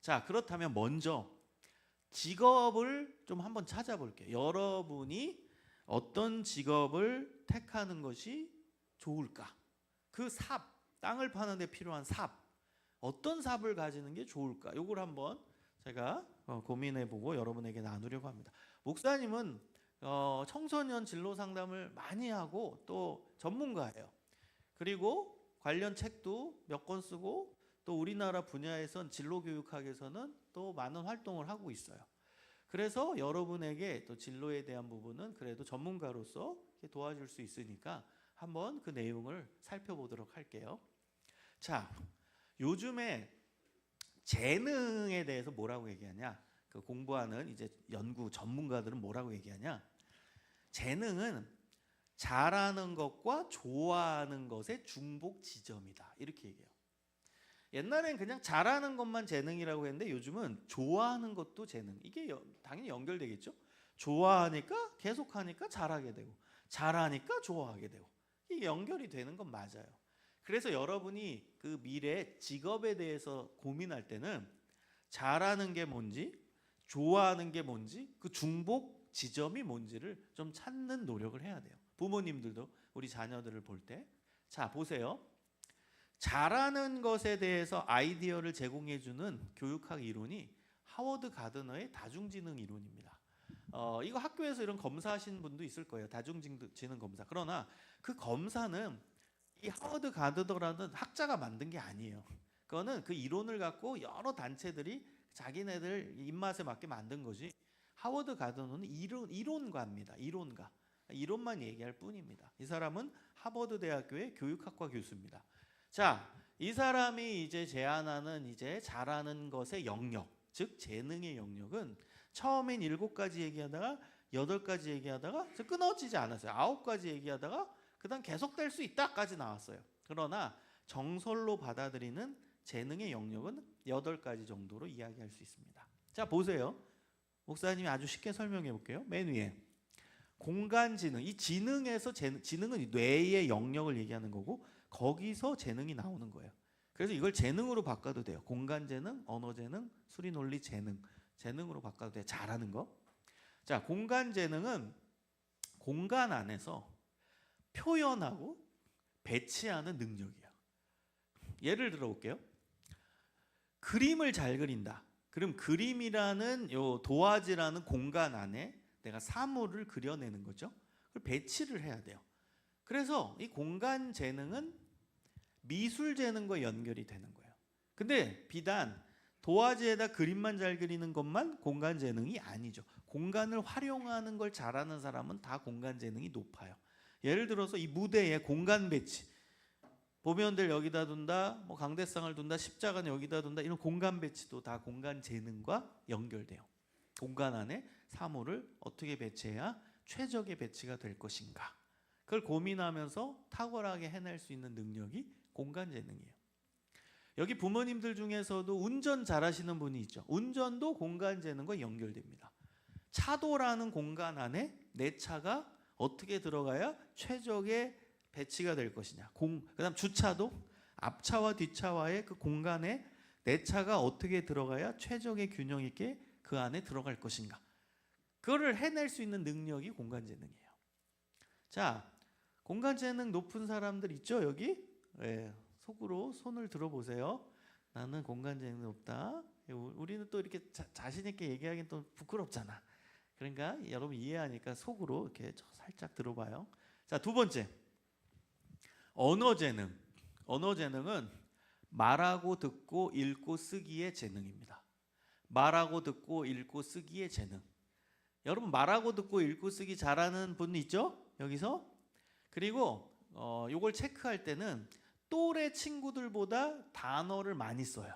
자, 그렇다면 먼저 직업을 좀 한번 찾아볼게요. 여러분이 어떤 직업을 택하는 것이 좋을까? 그 삽, 땅을 파는 데 필요한 삽, 어떤 삽을 가지는 게 좋을까? 요걸 한번 제가 고민해보고 여러분에게 나누려고 합니다. 목사님은 청소년 진로 상담을 많이 하고 또 전문가예요. 그리고 관련 책도 몇 권 쓰고 또 우리나라 분야에선 진로교육학에서는 또 많은 활동을 하고 있어요. 그래서 여러분에게 또 진로에 대한 부분은 그래도 전문가로서 도와줄 수 있으니까 한번 그 내용을 살펴보도록 할게요. 자, 요즘에 재능에 대해서 뭐라고 얘기하냐? 그 공부하는 이제 연구 전문가들은 뭐라고 얘기하냐? 재능은 잘하는 것과 좋아하는 것의 중복 지점이다. 이렇게 얘기해요. 옛날엔 그냥 잘하는 것만 재능이라고 했는데 요즘은 좋아하는 것도 재능. 이게 당연히 연결되겠죠. 좋아하니까 계속하니까 잘하게 되고 잘하니까 좋아하게 되고 이게 연결이 되는 건 맞아요. 그래서 여러분이 그 미래 직업에 대해서 고민할 때는 잘하는 게 뭔지 좋아하는 게 뭔지 그 중복 지점이 뭔지를 좀 찾는 노력을 해야 돼요. 부모님들도 우리 자녀들을 볼 때 자 보세요. 잘하는 것에 대해서 아이디어를 제공해주는 교육학 이론이 하워드 가드너의 다중지능 이론입니다. 이거 학교에서 이런 검사하신 분도 있을 거예요. 다중지능 검사. 그러나 그 검사는 이 하워드 가드너라는 학자가 만든 게 아니에요. 그거는 그 이론을 갖고 여러 단체들이 자기네들 입맛에 맞게 만든 거지. 하워드 가드너는 이론가입니다. 이론만 얘기할 뿐입니다. 이 사람은 하버드 대학교의 교육학과 교수입니다. 자, 이 사람이 이제 제안하는 이제 잘하는 것의 영역, 즉 재능의 영역은 처음엔 7가지 얘기하다가 8가지 얘기하다가 끊어지지 않았어요. 9가지 얘기하다가 그다음 계속될 수 있다까지 나왔어요. 그러나 정설로 받아들이는 재능의 영역은 8가지 정도로 이야기할 수 있습니다. 자, 보세요. 목사님이 아주 쉽게 설명해 볼게요. 맨 위에 공간지능, 이 지능에서 지능은 뇌의 영역을 얘기하는 거고 거기서 재능이 나오는 거예요. 그래서 이걸 재능으로 바꿔도 돼요. 공간재능, 언어재능, 수리논리 재능, 재능으로 바꿔도 돼요. 잘하는 거. 자, 공간재능은 공간 안에서 표현하고 배치하는 능력이에요. 예를 들어 볼게요. 그림을 잘 그린다. 그럼 그림이라는 요 도화지라는 공간 안에 내가 사물을 그려내는 거죠. 그걸 배치를 해야 돼요. 그래서 이 공간 재능은 미술 재능과 연결이 되는 거예요. 근데 비단 도화지에다 그림만 잘 그리는 것만 공간 재능이 아니죠. 공간을 활용하는 걸 잘하는 사람은 다 공간 재능이 높아요. 예를 들어서 이 무대에 공간 배치, 보면들 여기다 둔다, 뭐 강대상을 둔다, 십자가는 여기다 둔다, 이런 공간 배치도 다 공간 재능과 연결돼요. 공간 안에 사물을 어떻게 배치해야 최적의 배치가 될 것인가, 그걸 고민하면서 탁월하게 해낼 수 있는 능력이 공간 재능이에요. 여기 부모님들 중에서도 운전 잘하시는 분이 있죠. 운전도 공간 재능과 연결됩니다. 차도라는 공간 안에 내 차가 어떻게 들어가야 최적의 배치가 될 것이냐. 그다음 주차도 앞차와 뒤차와의 그 공간에 내 차가 어떻게 들어가야 최적의 균형 있게 그 안에 들어갈 것인가. 그거를 해낼 수 있는 능력이 공간 재능이에요. 자, 공간 재능 높은 사람들 있죠, 여기? 네, 속으로 손을 들어보세요. 나는 공간 재능 높다. 우리는 또 이렇게 자신 있게 얘기하기는 또 부끄럽잖아. 그러니까 여러분 이해하니까 속으로 이렇게 살짝 들어봐요. 자, 두 번째, 언어 재능. 언어 재능은 말하고 듣고 읽고 쓰기의 재능입니다. 말하고 듣고 읽고 쓰기의 재능. 여러분 말하고 듣고 읽고 쓰기 잘하는 분 있죠? 여기서? 그리고 요걸 체크할 때는 또래 친구들보다 단어를 많이 써요.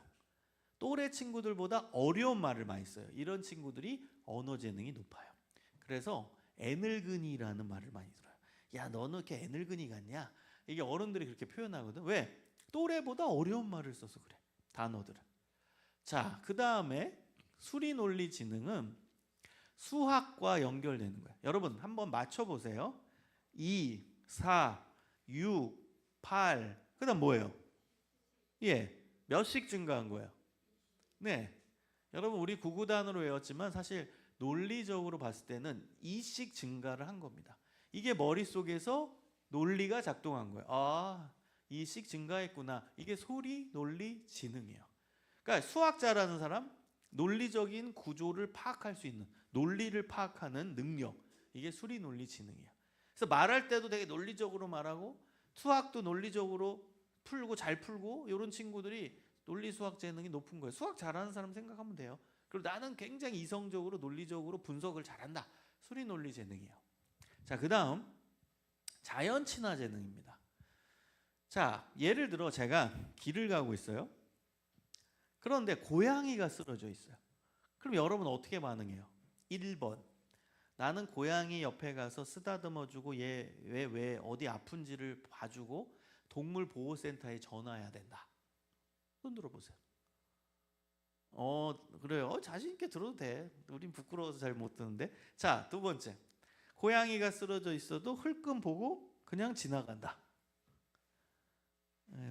또래 친구들보다 어려운 말을 많이 써요. 이런 친구들이 언어 재능이 높아요. 그래서 애늙은이라는 말을 많이 들어요. 야, 너는 이렇게 애늙은이 같냐? 이게 어른들이 그렇게 표현하거든. 왜? 또래보다 어려운 말을 써서 그래. 단어들은. 자, 그 다음에 수리 논리 지능은 수학과 연결되는 거예요. 여러분 한번 맞춰보세요. 2, 4, 6, 8, 그 다음 뭐예요? 예, 몇씩 증가한 거예요? 네, 여러분 우리 구구단으로 외웠지만 사실 논리적으로 봤을 때는 2씩 증가를 한 겁니다. 이게 머릿속에서 논리가 작동한 거예요. 아, 2씩 증가했구나. 이게 소리 논리 지능이에요. 그러니까 수학 잘하는 사람, 논리적인 구조를 파악할 수 있는, 논리를 파악하는 능력, 이게 수리 논리 지능이에요. 그래서 말할 때도 되게 논리적으로 말하고 수학도 논리적으로 풀고 잘 풀고 이런 친구들이 논리 수학 재능이 높은 거예요. 수학 잘하는 사람 생각하면 돼요. 그리고 나는 굉장히 이성적으로 논리적으로 분석을 잘한다. 수리 논리 재능이에요. 자, 그 다음 자연 친화 재능입니다. 자, 예를 들어 제가 길을 가고 있어요. 그런데 고양이가 쓰러져 있어요. 그럼 여러분 어떻게 반응해요? 1번, 나는 고양이 옆에 가서 쓰다듬어주고 얘 왜 어디 아픈지를 봐주고 동물보호센터에 전화해야 된다. 손 들어보세요. 그래요. 자신 있게 들어도 돼. 우린 부끄러워서 잘 못 듣는데. 자, 두 번째, 고양이가 쓰러져 있어도 흘끔 보고 그냥 지나간다.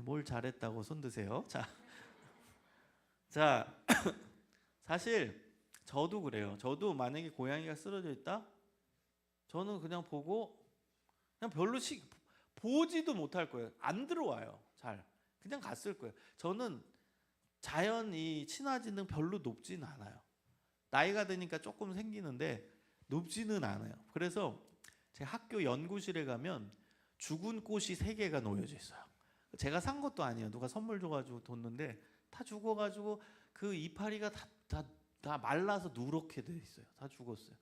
뭘 잘했다고 손 드세요. 자, 사실 저도 그래요. 저도 만약에 고양이가 쓰러져 있다, 저는 그냥 보고 그냥 별로 보지도 못할 거예요. 안 들어와요. 잘 그냥 갔을 거예요. 저는 자연 이 친화지능 별로 높진 않아요. 나이가 드니까 조금 생기는데 높지는 않아요. 그래서 제 학교 연구실에 가면 죽은 꽃이 3개가 놓여져 있어요. 제가 산 것도 아니에요. 누가 선물 줘가지고 뒀는데 다 죽어가지고 그 이파리가 다 말라서 누렇게 돼 있어요. 다 죽었어요.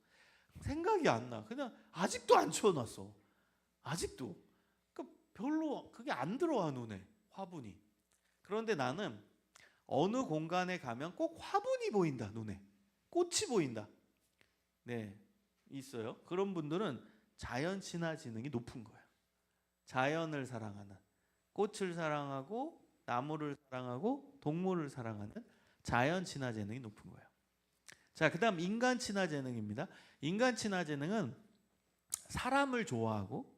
생각이 안 나. 그냥 아직도 안 치워놨어. 아직도. 그러니까 별로 그게 안 들어와 눈에, 화분이. 그런데 나는 어느 공간에 가면 꼭 화분이 보인다. 눈에 꽃이 보인다. 네, 있어요. 그런 분들은 자연 친화 지능이 높은 거예요. 자연을 사랑하는, 꽃을 사랑하고 나무를 사랑하고 동물을 사랑하는 자연 친화 재능이 높은 거예요. 자, 그다음 인간 친화 재능입니다. 인간 친화 재능은 사람을 좋아하고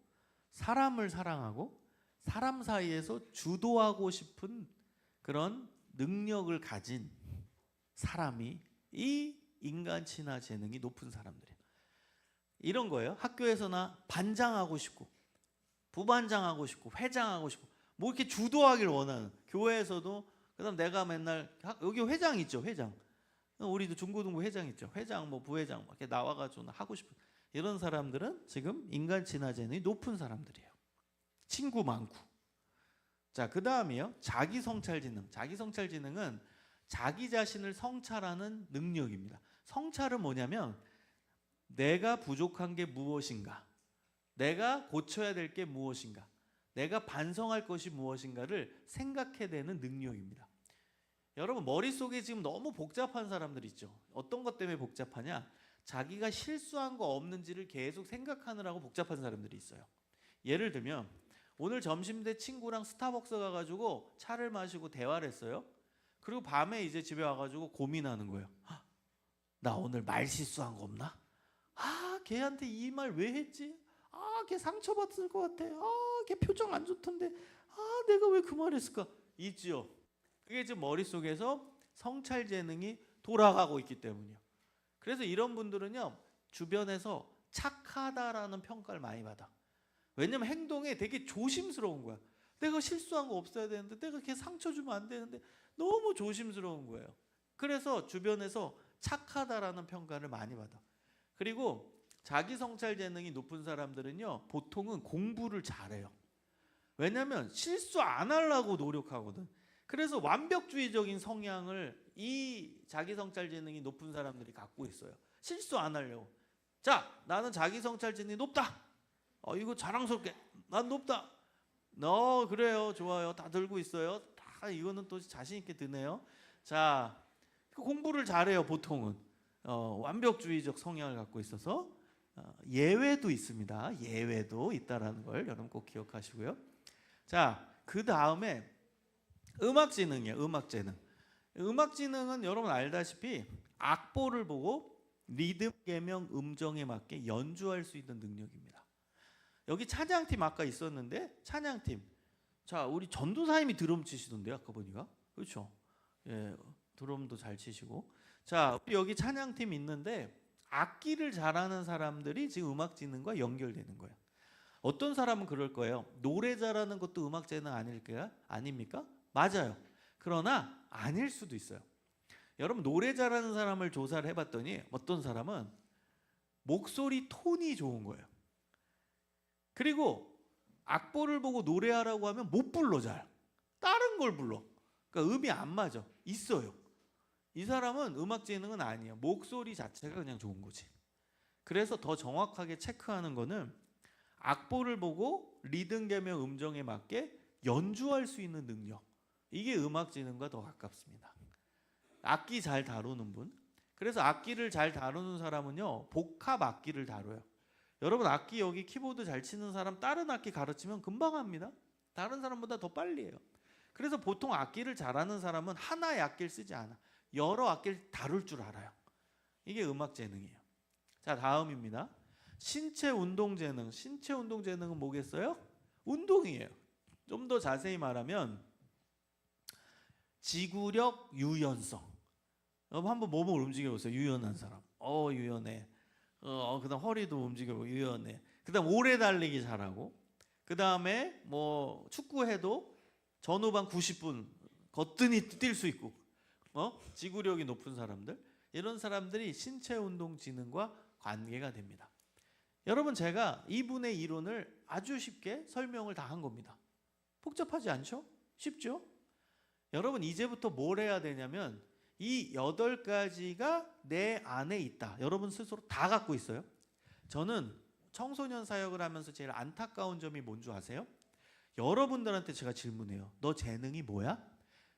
사람을 사랑하고 사람 사이에서 주도하고 싶은 그런 능력을 가진 사람이 이 인간 친화 재능이 높은 사람들이에요. 이런 거예요. 학교에서나 반장하고 싶고 부반장하고 싶고 회장하고 싶고 뭐 이렇게 주도하길 원하는, 교회에서도 그다음 내가 맨날 여기 회장 있죠, 회장. 우리도 중고등부 회장 있죠, 회장 뭐 부회장 뭐 이렇게 나와가지고 하고 싶은 이런 사람들은 지금 인간 친화 재능이 높은 사람들이에요. 친구 많고. 자, 그 다음이요, 자기 성찰 지능. 자기 성찰 지능은 자기 자신을 성찰하는 능력입니다. 성찰은 뭐냐면 내가 부족한 게 무엇인가, 내가 고쳐야 될 게 무엇인가, 내가 반성할 것이 무엇인가를 생각해내는 능력입니다. 여러분 머릿속에 지금 너무 복잡한 사람들 있죠. 어떤 것 때문에 복잡하냐? 자기가 실수한 거 없는지를 계속 생각하느라고 복잡한 사람들이 있어요. 예를 들면 오늘 점심 때 친구랑 스타벅스 가가지고 차를 마시고 대화를 했어요. 그리고 밤에 이제 집에 와가지고 고민하는 거예요. 나 오늘 말 실수한 거 없나? 걔한테 이 말 왜 했지? 걔 상처받을 것 같아. 걔 표정 안 좋던데. 내가 왜 그 말 했을까? 있지요. 그게 지금 머릿속에서 성찰 재능이 돌아가고 있기 때문이에요. 그래서 이런 분들은요, 주변에서 착하다라는 평가를 많이 받아. 왜냐면 행동에 되게 조심스러운 거야. 내가 실수한 거 없어야 되는데, 내가 걔 상처 주면 안 되는데 너무 조심스러운 거예요. 그래서 주변에서 착하다라는 평가를 많이 받아. 그리고 자기 성찰 재능이 높은 사람들은요, 보통은 공부를 잘해요. 왜냐하면 실수 안 하려고 노력하거든. 그래서 완벽주의적인 성향을 이 자기 성찰 재능이 높은 사람들이 갖고 있어요. 실수 안 하려고. 자, 나는 자기 성찰 재능이 높다. 이거 자랑스럽게 난 높다. 그래요, 좋아요, 다 들고 있어요. 다 이거는 또 자신 있게 드네요. 자, 공부를 잘해요. 보통은 완벽주의적 성향을 갖고 있어서. 예외도 있습니다. 예외도 있다라는 걸 여러분 꼭 기억하시고요. 자, 그 다음에 음악 지능이에요. 음악 재능. 음악 지능은 여러분 알다시피 악보를 보고 리듬, 계명, 음정에 맞게 연주할 수 있는 능력입니다. 여기 찬양팀 아까 있었는데 찬양팀. 자, 우리 전도사님이 드럼 치시던데요. 아까 보니까. 그렇죠? 예, 드럼도 잘 치시고. 자, 우리 여기 찬양팀 있는데 악기를 잘하는 사람들이 지금 음악 지능과 연결되는 거예요. 어떤 사람은 그럴 거예요. 노래 잘하는 것도 음악 재능 아닐까요? 아닙니까? 맞아요. 그러나 아닐 수도 있어요. 여러분 노래 잘하는 사람을 조사를 해봤더니 어떤 사람은 목소리 톤이 좋은 거예요. 그리고 악보를 보고 노래하라고 하면 못 불러 잘. 다른 걸 불러. 그러니까 음이 안 맞아. 있어요. 이 사람은 음악 재능은 아니에요. 목소리 자체가 그냥 좋은 거지. 그래서 더 정확하게 체크하는 거는 악보를 보고 리듬, 계명, 음정에 맞게 연주할 수 있는 능력. 이게 음악 지능과 더 가깝습니다. 악기 잘 다루는 분. 그래서 악기를 잘 다루는 사람은요, 복합 악기를 다뤄요. 여러분 악기 여기 키보드 잘 치는 사람 다른 악기 가르치면 금방 합니다. 다른 사람보다 더 빨리 해요. 그래서 보통 악기를 잘하는 사람은 하나의 악기를 쓰지 않아. 여러 악기를 다룰 줄 알아요. 이게 음악 재능이에요. 자, 다음입니다. 신체 운동 재능. 신체 운동 재능은 뭐겠어요? 운동이에요. 좀 더 자세히 말하면 지구력, 유연성. 여러분 한번 몸을 움직여 보세요. 유연한 사람. 유연해. 그다음 허리도 움직이고 유연해. 그다음 오래 달리기 잘하고. 그다음에 뭐 축구해도 전후반 90분 거뜬히 뛸 수 있고. 지구력이 높은 사람들. 이런 사람들이 신체 운동 지능과 관계가 됩니다. 여러분 제가 이분의 이론을 아주 쉽게 설명을 다 한 겁니다. 복잡하지 않죠? 쉽죠? 여러분 이제부터 뭘 해야 되냐면 이 8가지가 내 안에 있다. 여러분 스스로 다 갖고 있어요. 저는 청소년 사역을 하면서 제일 안타까운 점이 뭔지 아세요? 여러분들한테 제가 질문해요. 너 재능이 뭐야?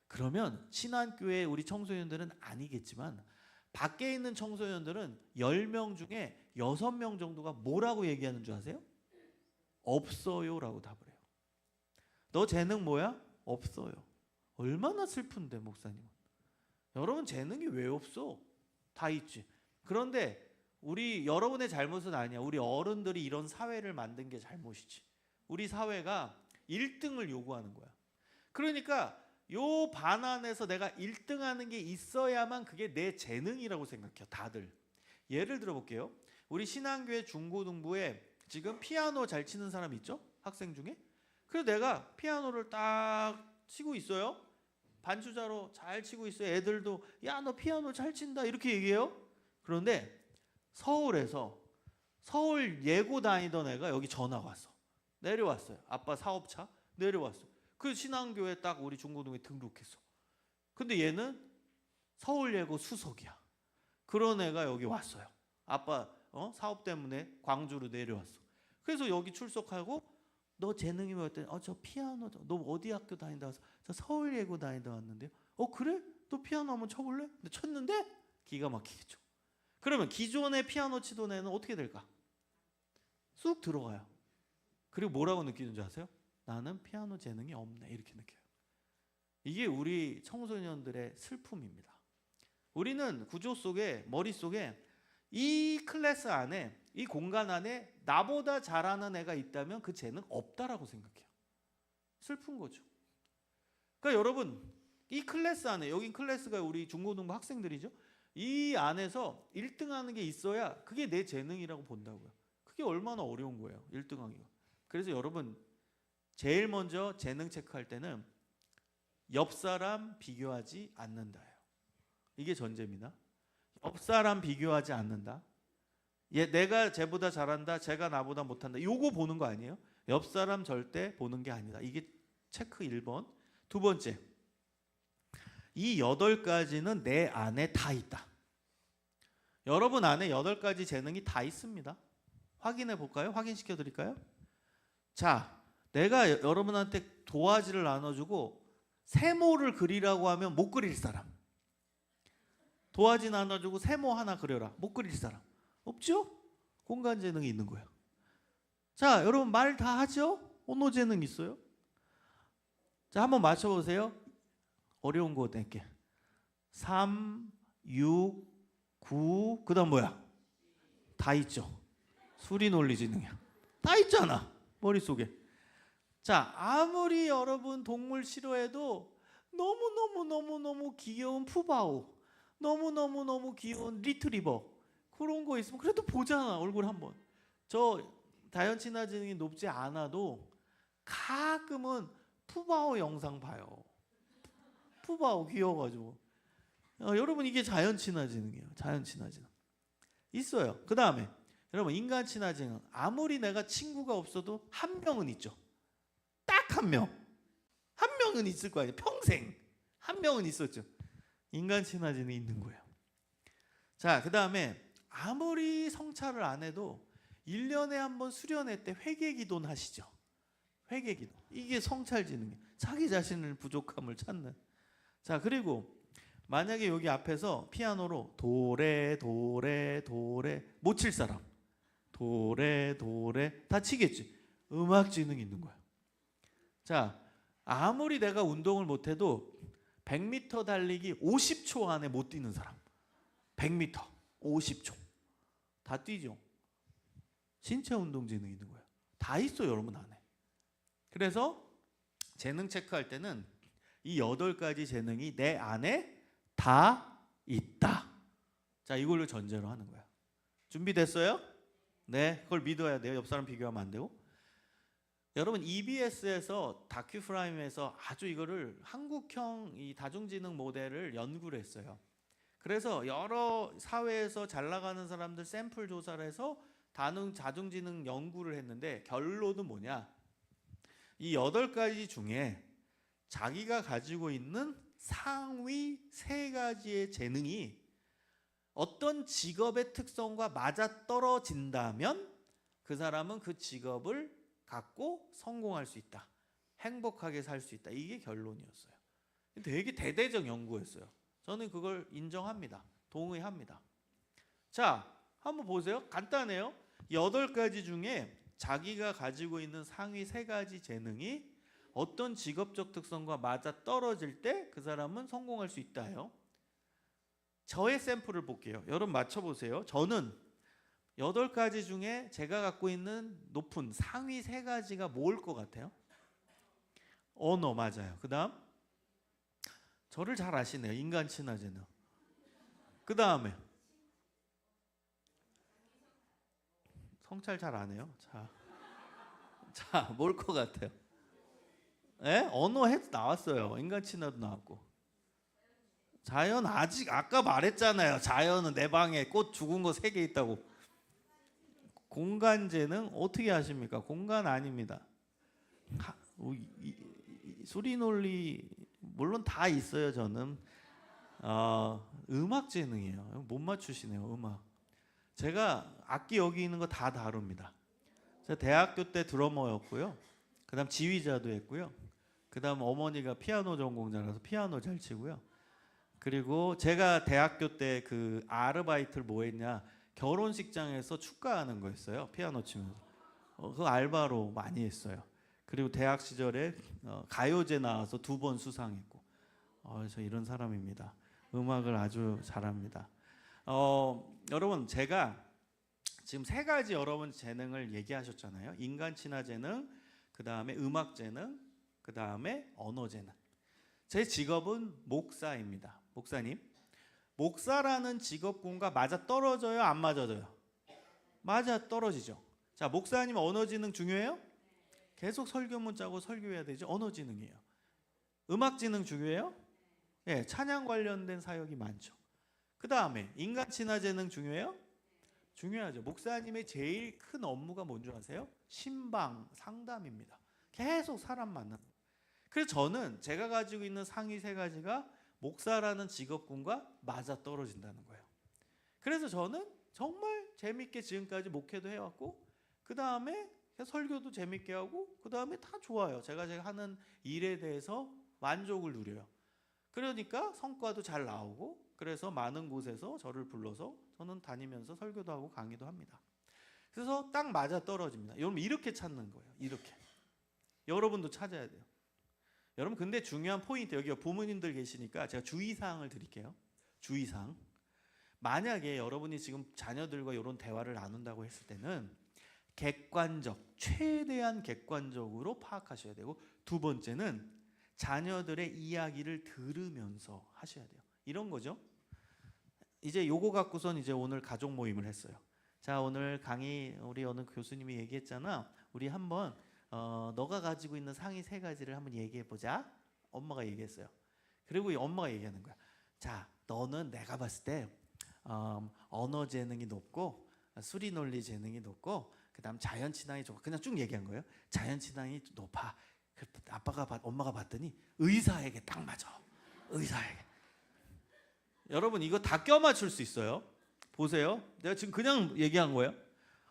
그러면 신안교회 우리 청소년들은 아니겠지만 밖에 있는 청소년들은 10명 중에 6명 정도가 뭐라고 얘기하는 줄 아세요? 없어요 라고 답을 해요. 너 재능 뭐야? 없어요. 얼마나 슬픈데 목사님은. 여러분 재능이 왜 없어? 다 있지. 그런데 우리 여러분의 잘못은 아니야. 우리 어른들이 이런 사회를 만든 게 잘못이지. 우리 사회가 1등을 요구하는 거야. 그러니까 요 반 안에서 내가 1등하는 게 있어야만 그게 내 재능이라고 생각해요. 다들. 예를 들어 볼게요. 우리 신앙교회 중고등부에 지금 피아노 잘 치는 사람 있죠? 학생 중에. 그래서 내가 피아노를 딱 치고 있어요. 반주자로 잘 치고 있어요. 애들도 야 너 피아노 잘 친다 이렇게 얘기해요. 그런데 서울에서 서울 예고 다니던 애가 여기 전화가 왔어. 내려왔어요. 아빠 사업차 내려왔어. 그 신앙교회 딱 우리 중고등에 등록했어. 근데 얘는 서울 예고 수석이야. 그런 애가 여기 왔어요. 아빠 사업 때문에 광주로 내려왔어. 그래서 여기 출석하고 너 재능이 뭐였더니 저 피아노 너 어디 학교 다닌다 와서 저 서울 예고 다니다 왔는데요. 그래? 너 피아노 한번 쳐볼래? 근데 쳤는데 기가 막히겠죠. 그러면 기존의 피아노 치던 애는 어떻게 될까? 쑥 들어가요. 그리고 뭐라고 느끼는 줄 아세요? 나는 피아노 재능이 없네 이렇게 느껴요. 이게 우리 청소년들의 슬픔입니다. 우리는 구조 속에 머릿속에 이 클래스 안에 이 공간 안에 나보다 잘하는 애가 있다면 그 재능 없다라고 생각해요. 슬픈 거죠. 그러니까 여러분 이 클래스 안에 여긴 클래스가 우리 중고등부 학생들이죠. 이 안에서 1등하는 게 있어야 그게 내 재능이라고 본다고요. 그게 얼마나 어려운 거예요. 1등하기가. 그래서 여러분 제일 먼저 재능 체크할 때는 옆 사람 비교하지 않는다예요. 이게 전제입니다. 옆 사람 비교하지 않는다. 내가 쟤보다 잘한다, 쟤가 나보다 못한다. 요거 보는 거 아니에요? 옆 사람 절대 보는 게 아니다. 이게 체크 1번. 두 번째, 이 8가지는 내 안에 다 있다. 여러분 안에 8가지 재능이 다 있습니다. 확인해 볼까요? 확인시켜 드릴까요? 자, 내가 여러분한테 도화지를 나눠주고 세모를 그리라고 하면 못 그릴 사람. 도화지 나눠주고 세모 하나 그려라. 못 그릴 사람. 없죠? 공간 재능이 있는 거예요. 자, 여러분 말 다 하죠? 언어 재능 있어요? 자, 한번 맞춰보세요. 어려운 거 낼게. 3, 6, 9, 그 다음 뭐야? 다 있죠. 수리 논리 지능이야. 다 있잖아, 머릿속에. 자, 아무리 여러분 동물 싫어해도 너무너무 귀여운 푸바오, 너무 귀여운 리트리버 그런 거 있으면 그래도 보잖아, 얼굴 한번. 저 다현 친화 지능이 높지 않아도 가끔은 푸바오 영상 봐요. 푸바오 귀여워가지고. 여러분 이게 자연 친화 지능이에요. 자연 친화 지능 있어요. 그 다음에 여러분 인간 친화 지능, 아무리 내가 친구가 없어도 한 명은 있죠. 딱 한 명. 한 명은 있을 거 아니에요. 평생 한 명은 있었죠. 인간 친화 지능이 있는 거예요. 자, 그 다음에 아무리 성찰을 안 해도 1년에 한 번 수련회 때 회개기도는 하시죠. 회개기도. 이게 성찰 지능이에요. 자기 자신을 부족함을 찾는. 자, 그리고 만약에 여기 앞에서 피아노로 도레 못 칠 사람, 도레 다 치겠지. 음악 지능이 있는 거야. 자, 아무리 내가 운동을 못해도 100m 달리기 50초 안에 못 뛰는 사람, 100m 50초 다 뛰죠. 신체 운동 지능이 있는 거예요. 다 있어 여러분 안에. 그래서 재능 체크할 때는 이 8가지 재능이 내 안에 다 있다. 자, 이걸로 전제로 하는 거야. 준비됐어요? 네, 그걸 믿어야 돼요. 옆 사람 비교하면 안 되고. 여러분 EBS에서 다큐프라임에서 아주 이거를 한국형 이 다중지능 모델을 연구를 했어요. 그래서 여러 사회에서 잘 나가는 사람들 샘플 조사를 해서 다중지능 연구를 했는데 결론은 뭐냐? 이 8가지 중에 자기가 가지고 있는 상위 3가지의 재능이 어떤 직업의 특성과 맞아떨어진다면 그 사람은 그 직업을 갖고 성공할 수 있다. 행복하게 살 수 있다. 이게 결론이었어요. 되게 대대적 연구였어요. 저는 그걸 인정합니다. 동의합니다. 자, 한번 보세요. 간단해요. 8가지 중에 자기가 가지고 있는 상위 3가지 재능이 어떤 직업적 특성과 맞아 떨어질 때 그 사람은 성공할 수 있다요. 저의 샘플을 볼게요. 여러분 맞춰보세요. 저는 8가지 중에 제가 갖고 있는 높은 상위 3가지가 뭐일 것 같아요? 언어 맞아요. 그 다음 저를 잘 아시네요. 인간 친화 재능. 그 다음에 성찰 잘 안 해요. 자, 뭘 것 같아요? 예? 언어 해도 나왔어요. 인간 친화도 나왔고. 자연 아직 아까 말했잖아요. 자연은 내 방에 꽃 죽은 거 3개 있다고. 공간 재능 어떻게 하십니까? 공간 아닙니다. 소리 논리 물론 다 있어요. 저는 음악 재능이에요. 못 맞추시네요. 음악. 제가 악기 여기 있는 거 다 다룹니다. 제가 대학교 때 드러머였고요. 그다음 지휘자도 했고요. 그다음 어머니가 피아노 전공자라서 피아노 잘 치고요. 그리고 제가 대학교 때 그 아르바이트를 뭐 했냐? 결혼식장에서 축가하는 거였어요. 피아노 치면서. 그 알바로 많이 했어요. 그리고 대학 시절에 가요제 나와서 2번 수상했고. 저 이런 사람입니다. 음악을 아주 잘합니다. 여러분 제가 지금 3가지 여러분 재능을 얘기하셨잖아요. 인간 친화 재능, 그 다음에 음악 재능, 그 다음에 언어 재능. 제 직업은 목사입니다. 목사님. 목사라는 직업군과 맞아 떨어져요? 안 맞아져요? 맞아 떨어지죠. 자, 목사님 언어 지능 중요해요? 계속 설교문 짜고 설교해야 되죠. 언어 지능이에요. 음악 지능 중요해요? 예, 찬양 관련된 사역이 많죠. 그 다음에 인간 친화 재능 중요해요? 중요하죠. 목사님의 제일 큰 업무가 뭔지 아세요? 신방 상담입니다. 계속 사람 만나는 거예요. 그래서 저는 제가 가지고 있는 상위 세 가지가 목사라는 직업군과 맞아 떨어진다는 거예요. 그래서 저는 정말 재밌게 지금까지 목회도 해왔고, 그 다음에 설교도 재밌게 하고, 그 다음에 다 좋아요. 제가 하는 일에 대해서 만족을 누려요. 그러니까 성과도 잘 나오고, 그래서 많은 곳에서 저를 불러서 저는 다니면서 설교도 하고 강의도 합니다. 그래서 딱 맞아 떨어집니다. 여러분 이렇게 찾는 거예요. 이렇게. 여러분도 찾아야 돼요. 여러분 근데 중요한 포인트, 여기 부모님들 계시니까 제가 주의사항을 드릴게요. 주의사항. 만약에 여러분이 지금 자녀들과 이런 대화를 나눈다고 했을 때는 객관적, 최대한 객관적으로 파악하셔야 되고, 두 번째는 자녀들의 이야기를 들으면서 하셔야 돼요. 이런 거죠. 이제 요거 갖고선 이제 오늘 가족 모임을 했어요. 자, 오늘 강의 우리 어느 교수님이 얘기했잖아. 우리 한번 너가 가지고 있는 상위 세 가지를 한번 얘기해 보자. 엄마가 얘기했어요. 그리고 엄마가 얘기하는 거야. 자, 너는 내가 봤을 때 언어 재능이 높고 수리 논리 재능이 높고 그다음 자연 친화이 좋고, 그냥 쭉 얘기한 거예요. 자연 친화이 높아. 엄마가 봤더니 의사에게 딱 맞아. 의사에게. 여러분 이거 다 껴 맞출 수 있어요. 보세요. 내가 지금 그냥 얘기한 거예요.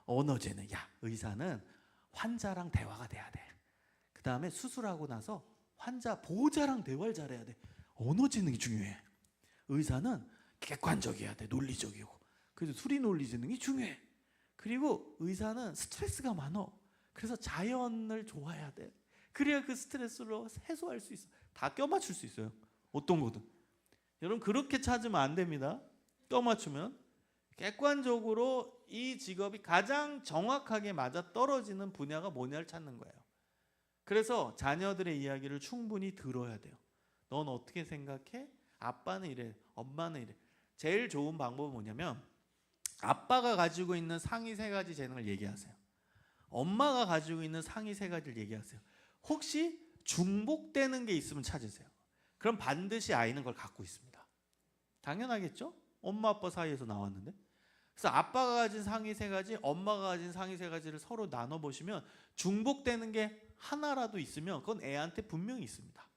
언어 재능. 야, 의사는 환자랑 대화가 돼야 돼. 그 다음에 수술하고 나서 환자 보호자랑 대화를 잘해야 돼. 언어 재능이 중요해. 의사는 객관적이어야 돼. 논리적이고. 그래서 수리 논리 재능이 중요해. 그리고 의사는 스트레스가 많어. 그래서 자연을 좋아해야 돼. 그래야 그 스트레스로 해소할 수 있어. 다 껴 맞출 수 있어요. 어떤 거든. 여러분 그렇게 찾으면 안 됩니다. 껴 맞추면. 객관적으로 이 직업이 가장 정확하게 맞아 떨어지는 분야가 뭐냐를 찾는 거예요. 그래서 자녀들의 이야기를 충분히 들어야 돼요. 넌 어떻게 생각해? 아빠는 이래, 엄마는 이래. 제일 좋은 방법은 뭐냐면 아빠가 가지고 있는 상위 세 가지 재능을 얘기하세요. 엄마가 가지고 있는 상위 세 가지를 얘기하세요. 혹시 중복되는 게 있으면 찾으세요. 그럼 반드시 아이는 그걸 갖고 있습니다. 당연하겠죠? 엄마 아빠 사이에서 나왔는데. 그래서 아빠가 가진 상위 세 가지, 엄마가 가진 상위 세 가지를 서로 나눠보시면 중복되는 게 하나라도 있으면 그건 애한테 분명히 있습니다.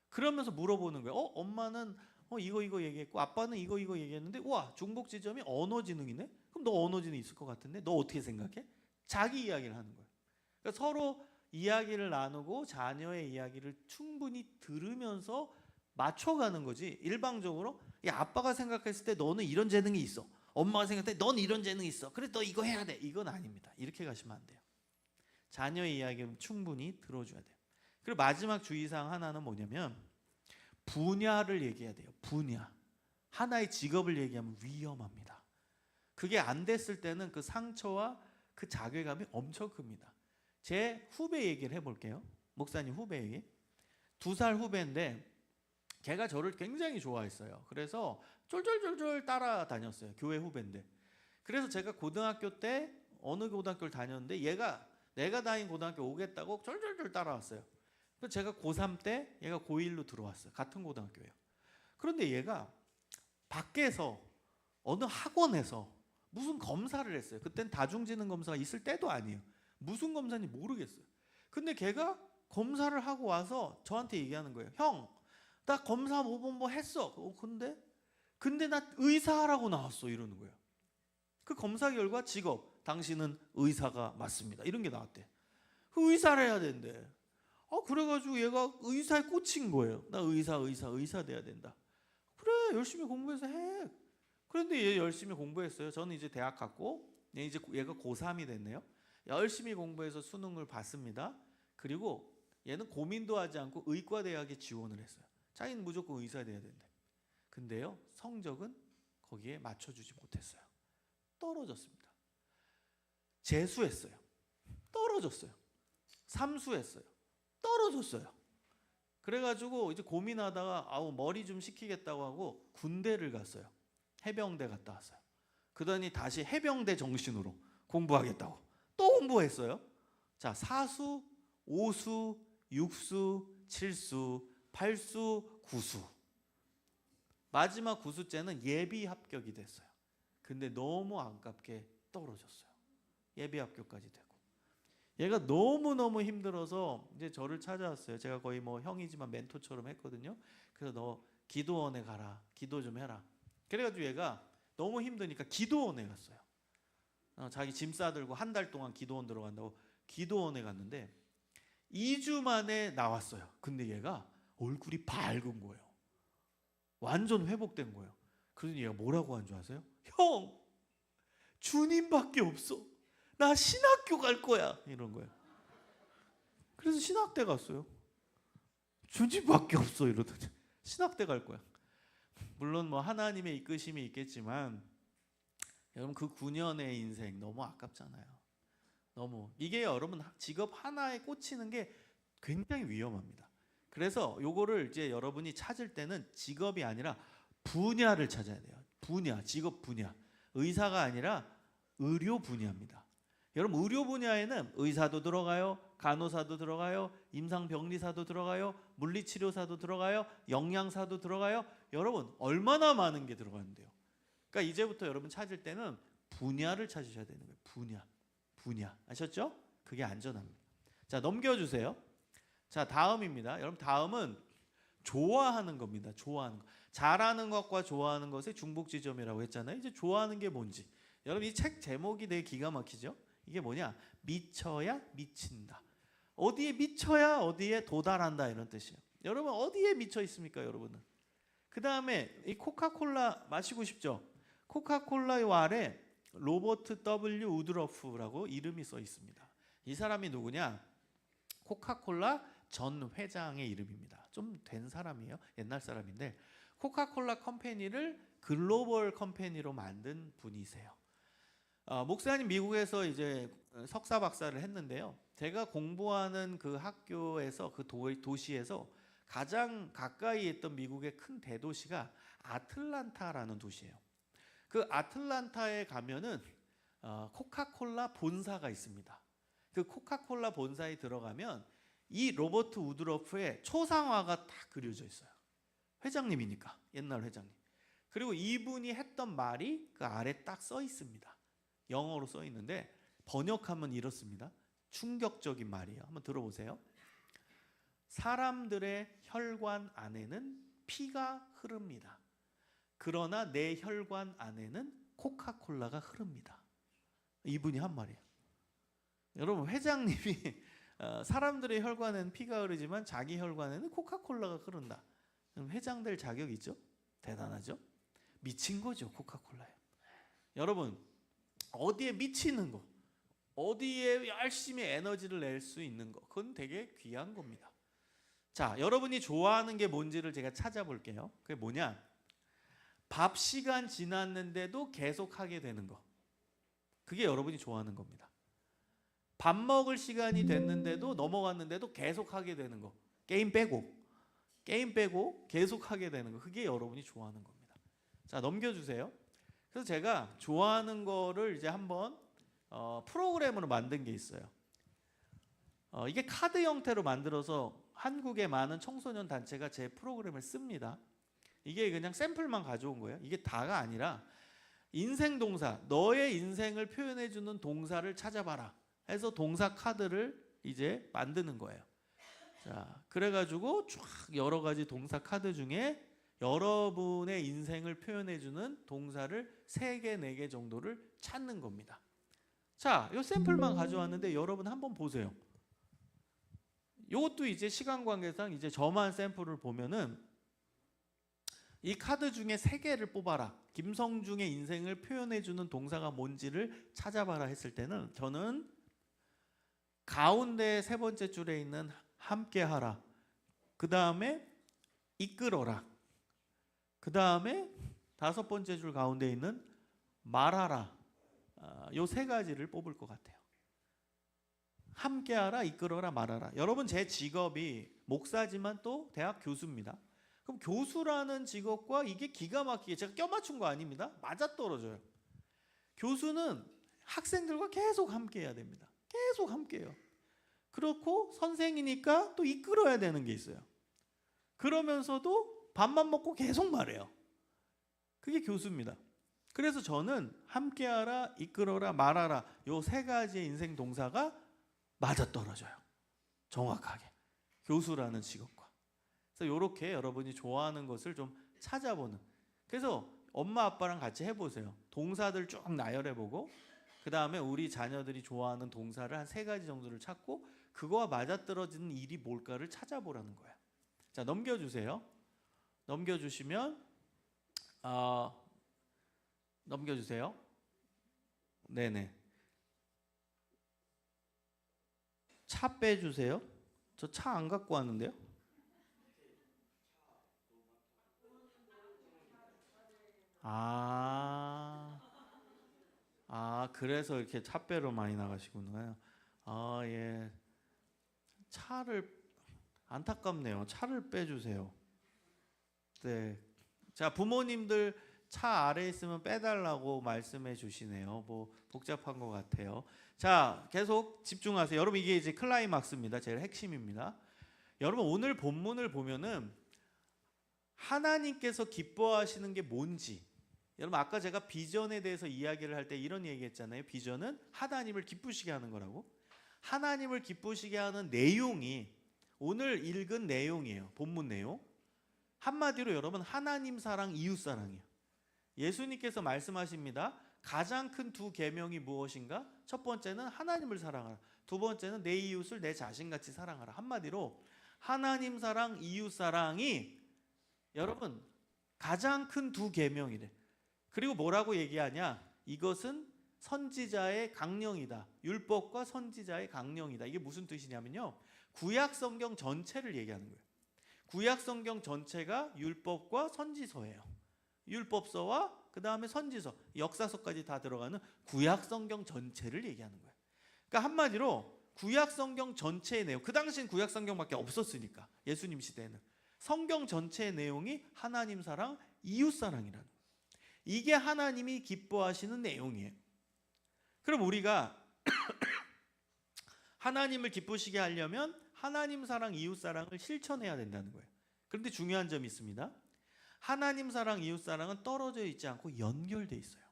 그러면서 물어보는 거예요. 엄마는 이거 얘기했고 아빠는 이거 얘기했는데, 와, 중복 지점이 언어 지능이네? 그럼 너 언어 지능 있을 것 같은데 너 어떻게 생각해? 자기 이야기를 하는 거예요. 그러니까 서로 이야기를 나누고 자녀의 이야기를 충분히 들으면서 맞춰가는 거지. 일방적으로 야, 아빠가 생각했을 때 너는 이런 재능이 있어. 엄마가 생각할 때 넌 이런 재능이 있어. 그래 너 이거 해야 돼. 이건 아닙니다. 이렇게 가시면 안 돼요. 자녀의 이야기를 충분히 들어줘야 돼요. 그리고 마지막 주의사항 하나는 뭐냐면 분야를 얘기해야 돼요. 분야. 하나의 직업을 얘기하면 위험합니다. 그게 안 됐을 때는 그 상처와 그 자괴감이 엄청 큽니다. 제 후배 얘기를 해볼게요. 목사님 후배 얘기. 2살 후배인데 걔가 저를 굉장히 좋아했어요. 그래서 쫄쫄쫄쫄 따라다녔어요. 교회 후배인데. 그래서 제가 고등학교 때 어느 고등학교를 다녔는데 얘가 내가 다닌 고등학교 오겠다고 쫄쫄쫄 따라왔어요. 그래서 제가 고3 때 얘가 고1로 들어왔어요. 같은 고등학교예요. 그런데 얘가 밖에서 어느 학원에서 무슨 검사를 했어요. 그땐 다중지능 검사가 있을 때도 아니에요. 무슨 검사인지 모르겠어요. 근데 걔가 검사를 하고 와서 저한테 얘기하는 거예요. 형, 나 검사 뭐 했어. 근데 나 의사라고 나왔어. 이러는 거예요. 그 검사 결과 직업, 당신은 의사가 맞습니다. 이런 게 나왔대. 그 의사를 해야 된대. 그래가지고 얘가 의사에 꽂힌 거예요. 나 의사 돼야 된다. 그래, 열심히 공부해서 해. 그런데 얘 열심히 공부했어요. 저는 이제 대학 갔고 얘가 고3이 됐네요. 열심히 공부해서 수능을 봤습니다. 그리고 얘는 고민도 하지 않고 의과대학에 지원을 했어요. 자기는 무조건 의사 돼야 된대. 근데요, 성적은 거기에 맞춰주지 못했어요. 떨어졌습니다. 재수했어요. 떨어졌어요. 삼수했어요. 떨어졌어요. 그래가지고 이제 고민하다가 머리 좀 식히겠다고 하고 군대를 갔어요. 해병대 갔다 왔어요. 그러더니 다시 해병대 정신으로 공부하겠다고 또 공부했어요. 자, 4수, 5수, 6수, 7수, 8수, 9수. 마지막 구수째는 예비 합격이 됐어요. 근데 너무 안깝게 떨어졌어요. 예비 합격까지 되고. 얘가 너무너무 힘들어서 이제 저를 찾아왔어요. 제가 거의 뭐 형이지만 멘토처럼 했거든요. 그래서 너 기도원에 가라. 기도 좀 해라. 그래가지고 얘가 너무 힘드니까 기도원에 갔어요. 자기 짐 싸들고 한 달 동안 기도원 들어간다고 기도원에 갔는데 2주 만에 나왔어요. 근데 얘가 얼굴이 밝은 거예요. 완전 회복된 거예요. 그러더니 얘가 뭐라고 한 줄 아세요? 형, 주님밖에 없어. 나 신학교 갈 거야. 이런 거예요. 그래서 신학대 갔어요. 주님밖에 없어 이러더니 신학대 갈 거야. 물론 뭐 하나님의 이끄심이 있겠지만 여러분 그 9년의 인생 너무 아깝잖아요. 너무 이게 여러분 직업 하나에 꽂히는 게 굉장히 위험합니다. 그래서 요거를 이제 여러분이 찾을 때는 직업이 아니라 분야를 찾아야 돼요. 분야, 직업 분야. 의사가 아니라 의료 분야입니다. 여러분 의료 분야에는 의사도 들어가요, 간호사도 들어가요, 임상병리사도 들어가요, 물리치료사도 들어가요, 영양사도 들어가요. 여러분 얼마나 많은 게 들어가는데요. 그러니까 이제부터 여러분 찾을 때는 분야를 찾으셔야 되는 거예요. 분야 아셨죠? 그게 안전합니다. 자 넘겨주세요. 자 다음입니다. 여러분 다음은 좋아하는 겁니다. 좋아하는 거. 잘하는 것과 좋아하는 것의 중복 지점이라고 했잖아요. 이제 좋아하는 게 뭔지. 여러분 이 책 제목이 되게 기가 막히죠? 이게 뭐냐? 미쳐야 미친다. 어디에 미쳐야 어디에 도달한다 이런 뜻이에요. 여러분 어디에 미쳐 있습니까, 여러분은? 그 다음에 이 코카콜라 마시고 싶죠? 코카콜라 요 아래 로버트 W 우드러프라고 이름이 써 있습니다. 이 사람이 누구냐? 코카콜라 전 회장의 이름입니다. 좀 된 사람이에요. 옛날 사람인데 코카콜라 컴퍼니를 글로벌 컴퍼니로 만든 분이세요. 목사님 미국에서 이제 석사 박사를 했는데요. 제가 공부하는 그 학교에서 그 도시에서 가장 가까이 있던 미국의 큰 대도시가 아틀란타라는 도시예요. 그 아틀란타에 가면은 코카콜라 본사가 있습니다. 그 코카콜라 본사에 들어가면 이 로버트 우드러프의 초상화가 딱 그려져 있어요. 회장님이니까, 옛날 회장님. 그리고 이분이 했던 말이 그 아래 딱 써 있습니다. 영어로 써 있는데 번역하면 이렇습니다. 충격적인 말이에요. 한번 들어보세요. 사람들의 혈관 안에는 피가 흐릅니다. 그러나 내 혈관 안에는 코카콜라가 흐릅니다. 이분이 한 말이에요. 여러분 회장님이 사람들의 혈관에는 피가 흐르지만 자기 혈관에는 코카콜라가 흐른다. 회장 될 자격 있죠? 대단하죠? 미친 거죠, 코카콜라에. 여러분 어디에 미치는 거, 어디에 열심히 에너지를 낼 수 있는 거, 그건 되게 귀한 겁니다. 자, 여러분이 좋아하는 게 뭔지를 제가 찾아볼게요. 그게 뭐냐? 밥 시간 지났는데도 계속 하게 되는 거. 그게 여러분이 좋아하는 겁니다. 밥 먹을 시간이 됐는데도 넘어갔는데도 계속 하게 되는 거. 게임 빼고 계속 하게 되는 거. 그게 여러분이 좋아하는 겁니다. 자, 넘겨주세요. 그래서 제가 좋아하는 거를 이제 한번 프로그램으로 만든 게 있어요. 이게 카드 형태로 만들어서 한국의 많은 청소년 단체가 제 프로그램을 씁니다. 이게 그냥 샘플만 가져온 거예요. 이게 다가 아니라 인생 동사, 너의 인생을 표현해주는 동사를 찾아봐라 해서 동사 카드를 이제 만드는 거예요. 자, 그래가지고 쫙 여러 가지 동사 카드 중에 여러분의 인생을 표현해주는 동사를 3개, 4개 정도를 찾는 겁니다. 자, 이 샘플만 가져왔는데 여러분 한번 보세요. 이것도 이제 시간 관계상 이제 저만 샘플을 보면은 이 카드 중에 3개를 뽑아라. 김성중의 인생을 표현해주는 동사가 뭔지를 찾아봐라 했을 때는 저는 가운데 3번째 줄에 있는 함께하라. 그 다음에 이끌어라. 그 다음에 5번째 줄 가운데 있는 말하라. 요 3가지를 뽑을 것 같아요. 함께하라, 이끌어라, 말하라. 여러분 제 직업이 목사지만 또 대학 교수입니다. 그럼 교수라는 직업과 이게 기가 막히게 제가 껴맞춘 거 아닙니다. 맞아떨어져요. 교수는 학생들과 계속 함께해야 됩니다. 계속 함께해요. 그렇고 선생이니까 또 이끌어야 되는 게 있어요. 그러면서도 밥만 먹고 계속 말해요. 그게 교수입니다. 그래서 저는 함께하라, 이끌어라, 말하라 요 세 가지의 인생 동사가 맞아떨어져요. 정확하게. 교수라는 직업과. 그래서 이렇게 여러분이 좋아하는 것을 좀 찾아보는. 그래서 엄마 아빠랑 같이 해보세요. 동사들 쭉 나열해보고 그 다음에 우리 자녀들이 좋아하는 동사를 한 세 가지 정도를 찾고 그거와 맞아떨어지는 일이 뭘까를 찾아보라는 거야. 자, 넘겨주세요. 넘겨주시면 넘겨주세요. 네네. 차 빼주세요. 저 차 안 갖고 왔는데요. 그래서 이렇게 차 빼러 많이 나가시구나. 예. 차를 안타깝네요. 차를 빼주세요. 네. 자, 부모님들 차 아래에 있으면 빼달라고 말씀해 주시네요. 뭐 복잡한 것 같아요. 자, 계속 집중하세요. 여러분 이게 이제 클라이막스입니다. 제일 핵심입니다. 여러분 오늘 본문을 보면은 하나님께서 기뻐하시는 게 뭔지, 여러분 아까 제가 비전에 대해서 이야기를 할 때 이런 얘기했잖아요. 비전은 하나님을 기쁘시게 하는 거라고. 하나님을 기쁘시게 하는 내용이 오늘 읽은 내용이에요. 본문 내용. 한마디로 여러분 하나님 사랑, 이웃 사랑이에요. 예수님께서 말씀하십니다. 가장 큰 두 계명이 무엇인가? 첫 번째는 하나님을 사랑하라. 두 번째는 내 이웃을 내 자신같이 사랑하라. 한마디로 하나님 사랑, 이웃 사랑이 여러분 가장 큰 두 계명이래. 그리고 뭐라고 얘기하냐? 이것은 선지자의 강령이다. 율법과 선지자의 강령이다. 이게 무슨 뜻이냐면요. 구약 성경 전체를 얘기하는 거예요. 구약 성경 전체가 율법과 선지서예요. 율법서와 그 다음에 선지서, 역사서까지 다 들어가는 구약 성경 전체를 얘기하는 거예요. 그러니까 한마디로 구약 성경 전체의 내용, 그 당시엔 구약 성경밖에 없었으니까 예수님 시대에는 성경 전체의 내용이 하나님 사랑, 이웃 사랑이라는 거예요. 이게 하나님이 기뻐하시는 내용이에요. 그럼 우리가 하나님을 기쁘시게 하려면 하나님 사랑, 이웃 사랑을 실천해야 된다는 거예요. 그런데 중요한 점이 있습니다. 하나님 사랑, 이웃 사랑은 떨어져 있지 않고 연결돼 있어요.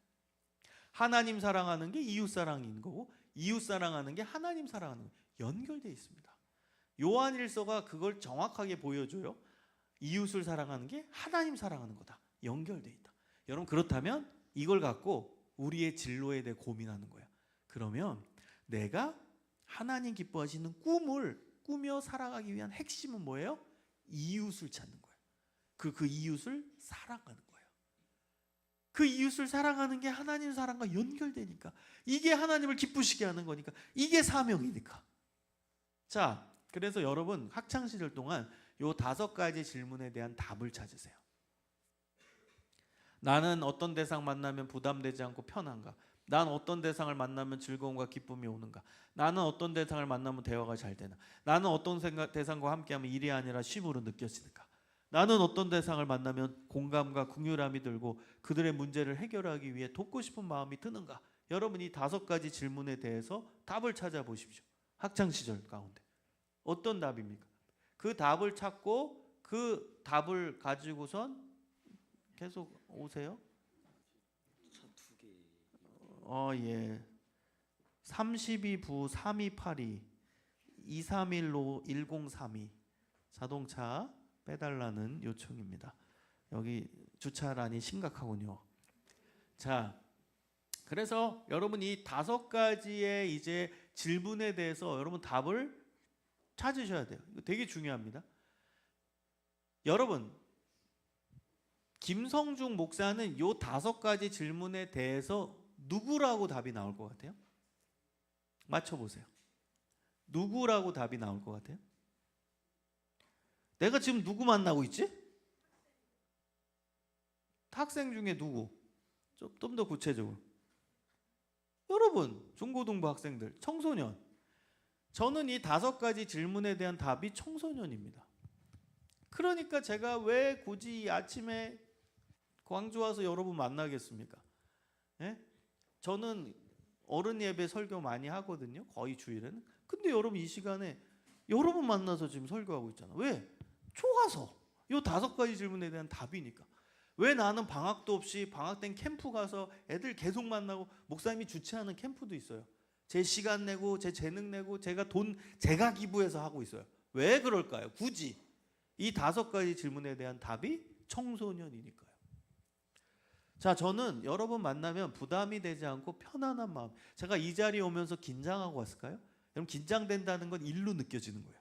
하나님 사랑하는 게 이웃 사랑인 거고 이웃 사랑하는 게 하나님 사랑하는 거예요. 연결돼 있습니다. 요한일서가 그걸 정확하게 보여줘요. 이웃을 사랑하는 게 하나님 사랑하는 거다. 연결돼 있다. 여러분 그렇다면 이걸 갖고 우리의 진로에 대해 고민하는 거야. 그러면 내가 하나님 기뻐하시는 꿈을 꾸며 살아가기 위한 핵심은 뭐예요? 이웃을 찾는 거예요. 그 이웃을 사랑하는 거예요. 그 이웃을 사랑하는 게 하나님 사랑과 연결되니까, 이게 하나님을 기쁘시게 하는 거니까, 이게 사명이니까. 자, 그래서 여러분 학창 시절 동안 요 5가지 질문에 대한 답을 찾으세요. 나는 어떤 대상 만나면 부담되지 않고 편한가? 난 어떤 대상을 만나면 즐거움과 기쁨이 오는가? 나는 어떤 대상을 만나면 대화가 잘 되나? 나는 어떤 대상과 함께하면 일이 아니라 쉼으로 느껴지는가? 나는 어떤 대상을 만나면 공감과 긍휼함이 들고 그들의 문제를 해결하기 위해 돕고 싶은 마음이 드는가? 여러분 이 5가지 질문에 대해서 답을 찾아보십시오. 학창시절 가운데 어떤 답입니까? 그 답을 찾고 그 답을 가지고선 계속 오세요. 예. 32부 3282 231로 1032 자동차 빼달라는 요청입니다. 여기 주차란이 심각하군요. 자, 그래서 여러분 이 5가지의 이제 질문에 대해서 여러분 답을 찾으셔야 돼요. 이거 되게 중요합니다. 여러분 김성중 목사는 요 5가지 질문에 대해서 누구라고 답이 나올 것 같아요? 맞춰보세요. 누구라고 답이 나올 것 같아요? 내가 지금 누구 만나고 있지? 학생 중에 누구? 좀 더 구체적으로. 여러분, 중고등부 학생들, 청소년. 저는 이 5가지 질문에 대한 답이 청소년입니다. 그러니까 제가 왜 굳이 아침에 광주 와서 여러분 만나겠습니까? 예? 저는 어른 예배 설교 많이 하거든요. 거의 주일에는. 근데 여러분 이 시간에 여러분 만나서 지금 설교하고 있잖아. 왜? 좋아서. 이 5가지 질문에 대한 답이니까. 왜 나는 방학도 없이 방학 땐 캠프 가서 애들 계속 만나고 목사님이 주최하는 캠프도 있어요. 제 시간 내고 제 재능 내고 제가 기부해서 하고 있어요. 왜 그럴까요? 굳이 이 5가지 질문에 대한 답이 청소년이니까요. 자, 저는 여러분 만나면 부담이 되지 않고 편안한 마음. 제가 이 자리에 오면서 긴장하고 왔을까요? 여러분 긴장된다는 건 일로 느껴지는 거예요.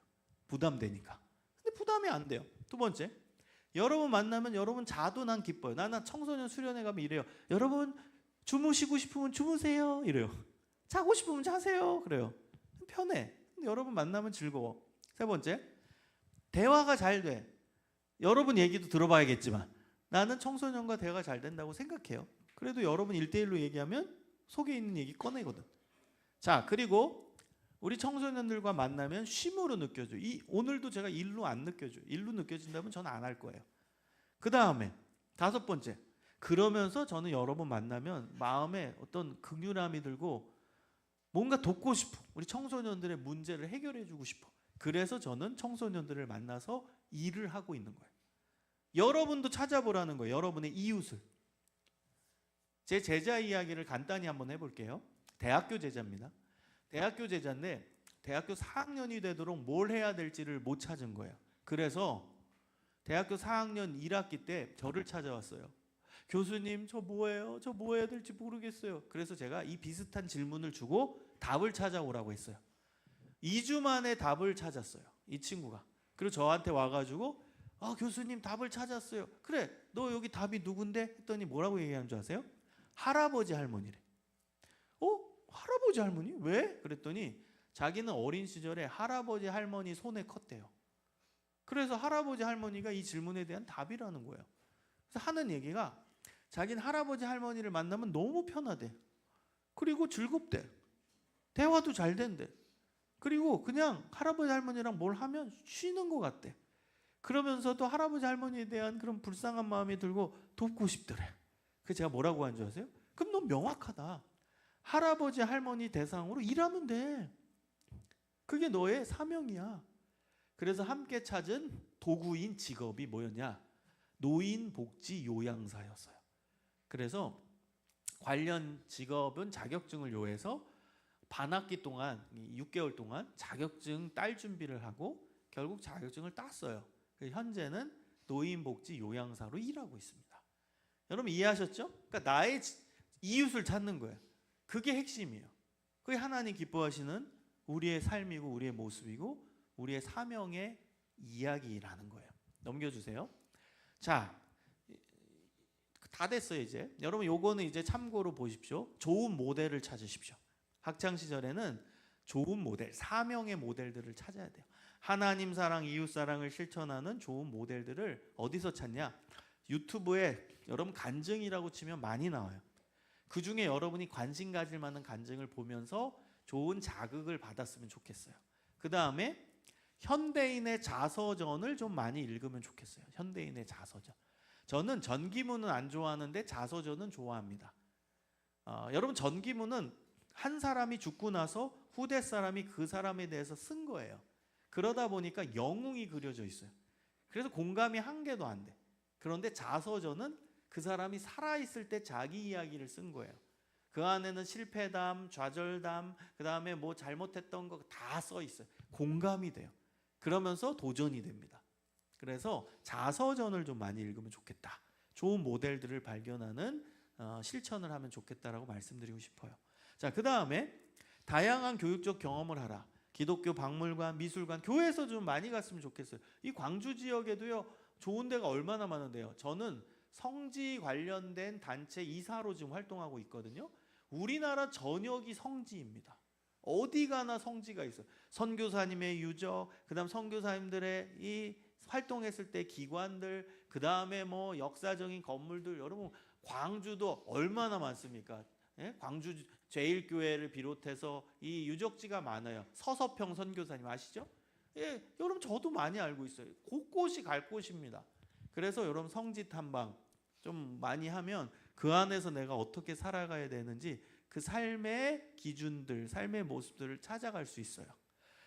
부담되니까. 근데 부담이 안 돼요. 두 번째, 여러분 만나면 여러분 자도 난 기뻐요. 나는 청소년 수련회 가면 이래요. 여러분 주무시고 싶으면 주무세요. 이래요. 자고 싶으면 자세요. 그래요. 편해. 근데 여러분 만나면 즐거워. 세 번째, 대화가 잘 돼. 여러분 얘기도 들어봐야겠지만 나는 청소년과 대화가 잘 된다고 생각해요. 그래도 여러분 1대1로 얘기하면 속에 있는 얘기 꺼내거든. 자, 그리고 우리 청소년들과 만나면 쉼으로 느껴져요. 오늘도 제가 일로 안 느껴져요. 일로 느껴진다면 저는 안 할 거예요. 그 다음에 5번째, 그러면서 저는 여러분 만나면 마음에 어떤 긍휼함이 들고 뭔가 돕고 싶어. 우리 청소년들의 문제를 해결해 주고 싶어. 그래서 저는 청소년들을 만나서 일을 하고 있는 거예요. 여러분도 찾아보라는 거예요. 여러분의 이웃을. 제 제자 이야기를 간단히 한번 해볼게요. 대학교 제자입니다. 대학교 제자인데 대학교 4학년이 되도록 뭘 해야 될지를 못 찾은 거예요. 그래서 대학교 4학년 1학기 때 저를 찾아왔어요. 교수님, 저 뭐예요? 저 뭐 해야 될지 모르겠어요. 그래서 제가 이 비슷한 질문을 주고 답을 찾아오라고 했어요. 2주 만에 답을 찾았어요. 이 친구가. 그리고 저한테 와가지고 교수님 답을 찾았어요. 그래, 너 여기 답이 누군데? 했더니 뭐라고 얘기하는 줄 아세요? 할아버지 할머니래. 할아버지 할머니? 왜? 그랬더니 자기는 어린 시절에 할아버지 할머니 손에 컸대요. 그래서 할아버지 할머니가 이 질문에 대한 답이라는 거예요. 그래서 하는 얘기가 자기는 할아버지 할머니를 만나면 너무 편하대. 그리고 즐겁대. 대화도 잘 된대. 그리고 그냥 할아버지 할머니랑 뭘 하면 쉬는 것 같대. 그러면서도 할아버지 할머니에 대한 그런 불쌍한 마음이 들고 돕고 싶더래. 그래서 제가 뭐라고 한 줄 아세요? 그럼 너 명확하다. 할아버지 할머니 대상으로 일하면 돼. 그게 너의 사명이야. 그래서 함께 찾은 도구인 직업이 뭐였냐? 노인복지요양사였어요. 그래서 관련 직업은 자격증을 요해서 반학기 동안 6개월 동안 자격증 딸 준비를 하고 결국 자격증을 땄어요. 현재는 노인복지요양사로 일하고 있습니다. 여러분 이해하셨죠? 그러니까 나의 이웃을 찾는 거예요. 그게 핵심이에요. 그게 하나님 기뻐하시는 우리의 삶이고 우리의 모습이고 우리의 사명의 이야기라는 거예요. 넘겨주세요. 자, 다 됐어요 이제. 여러분 요거는 이제 참고로 보십시오. 좋은 모델을 찾으십시오. 학창 시절에는 좋은 모델, 사명의 모델들을 찾아야 돼요. 하나님 사랑, 이웃 사랑을 실천하는 좋은 모델들을 어디서 찾냐? 유튜브에 여러분 간증이라고 치면 많이 나와요. 그 중에 여러분이 관심 가질 만한 간증을 보면서 좋은 자극을 받았으면 좋겠어요. 그 다음에 현대인의 자서전을 좀 많이 읽으면 좋겠어요. 현대인의 자서전. 저는 전기문은 안 좋아하는데 자서전은 좋아합니다. 여러분 전기문은 한 사람이 죽고 나서 후대 사람이 그 사람에 대해서 쓴 거예요. 그러다 보니까 영웅이 그려져 있어요. 그래서 공감이 한 개도 안 돼. 그런데 자서전은 그 사람이 살아있을 때 자기 이야기를 쓴 거예요. 그 안에는 실패담, 좌절담, 그 다음에 뭐 잘못했던 거 다 써 있어요. 공감이 돼요. 그러면서 도전이 됩니다. 그래서 자서전을 좀 많이 읽으면 좋겠다. 좋은 모델들을 발견하는 실천을 하면 좋겠다라고 말씀드리고 싶어요. 자, 그 다음에 다양한 교육적 경험을 하라. 기독교 박물관, 미술관, 교회에서 좀 많이 갔으면 좋겠어요. 이 광주 지역에도요 좋은 데가 얼마나 많은데요. 저는 성지 관련된 단체 이사로 지금 활동하고 있거든요. 우리나라 전역이 성지입니다. 어디 가나 성지가 있어요. 선교사님의 유적, 그다음 선교사님들의 이 활동했을 때 기관들, 그다음에 뭐 역사적인 건물들, 여러분 광주도 얼마나 많습니까? 예? 광주 제일교회를 비롯해서 이 유적지가 많아요. 서서평 선교사님 아시죠? 예, 여러분 저도 많이 알고 있어요. 곳곳이 갈 곳입니다. 그래서 여러분 성지 탐방 좀 많이 하면 그 안에서 내가 어떻게 살아가야 되는지 그 삶의 기준들, 삶의 모습들을 찾아갈 수 있어요.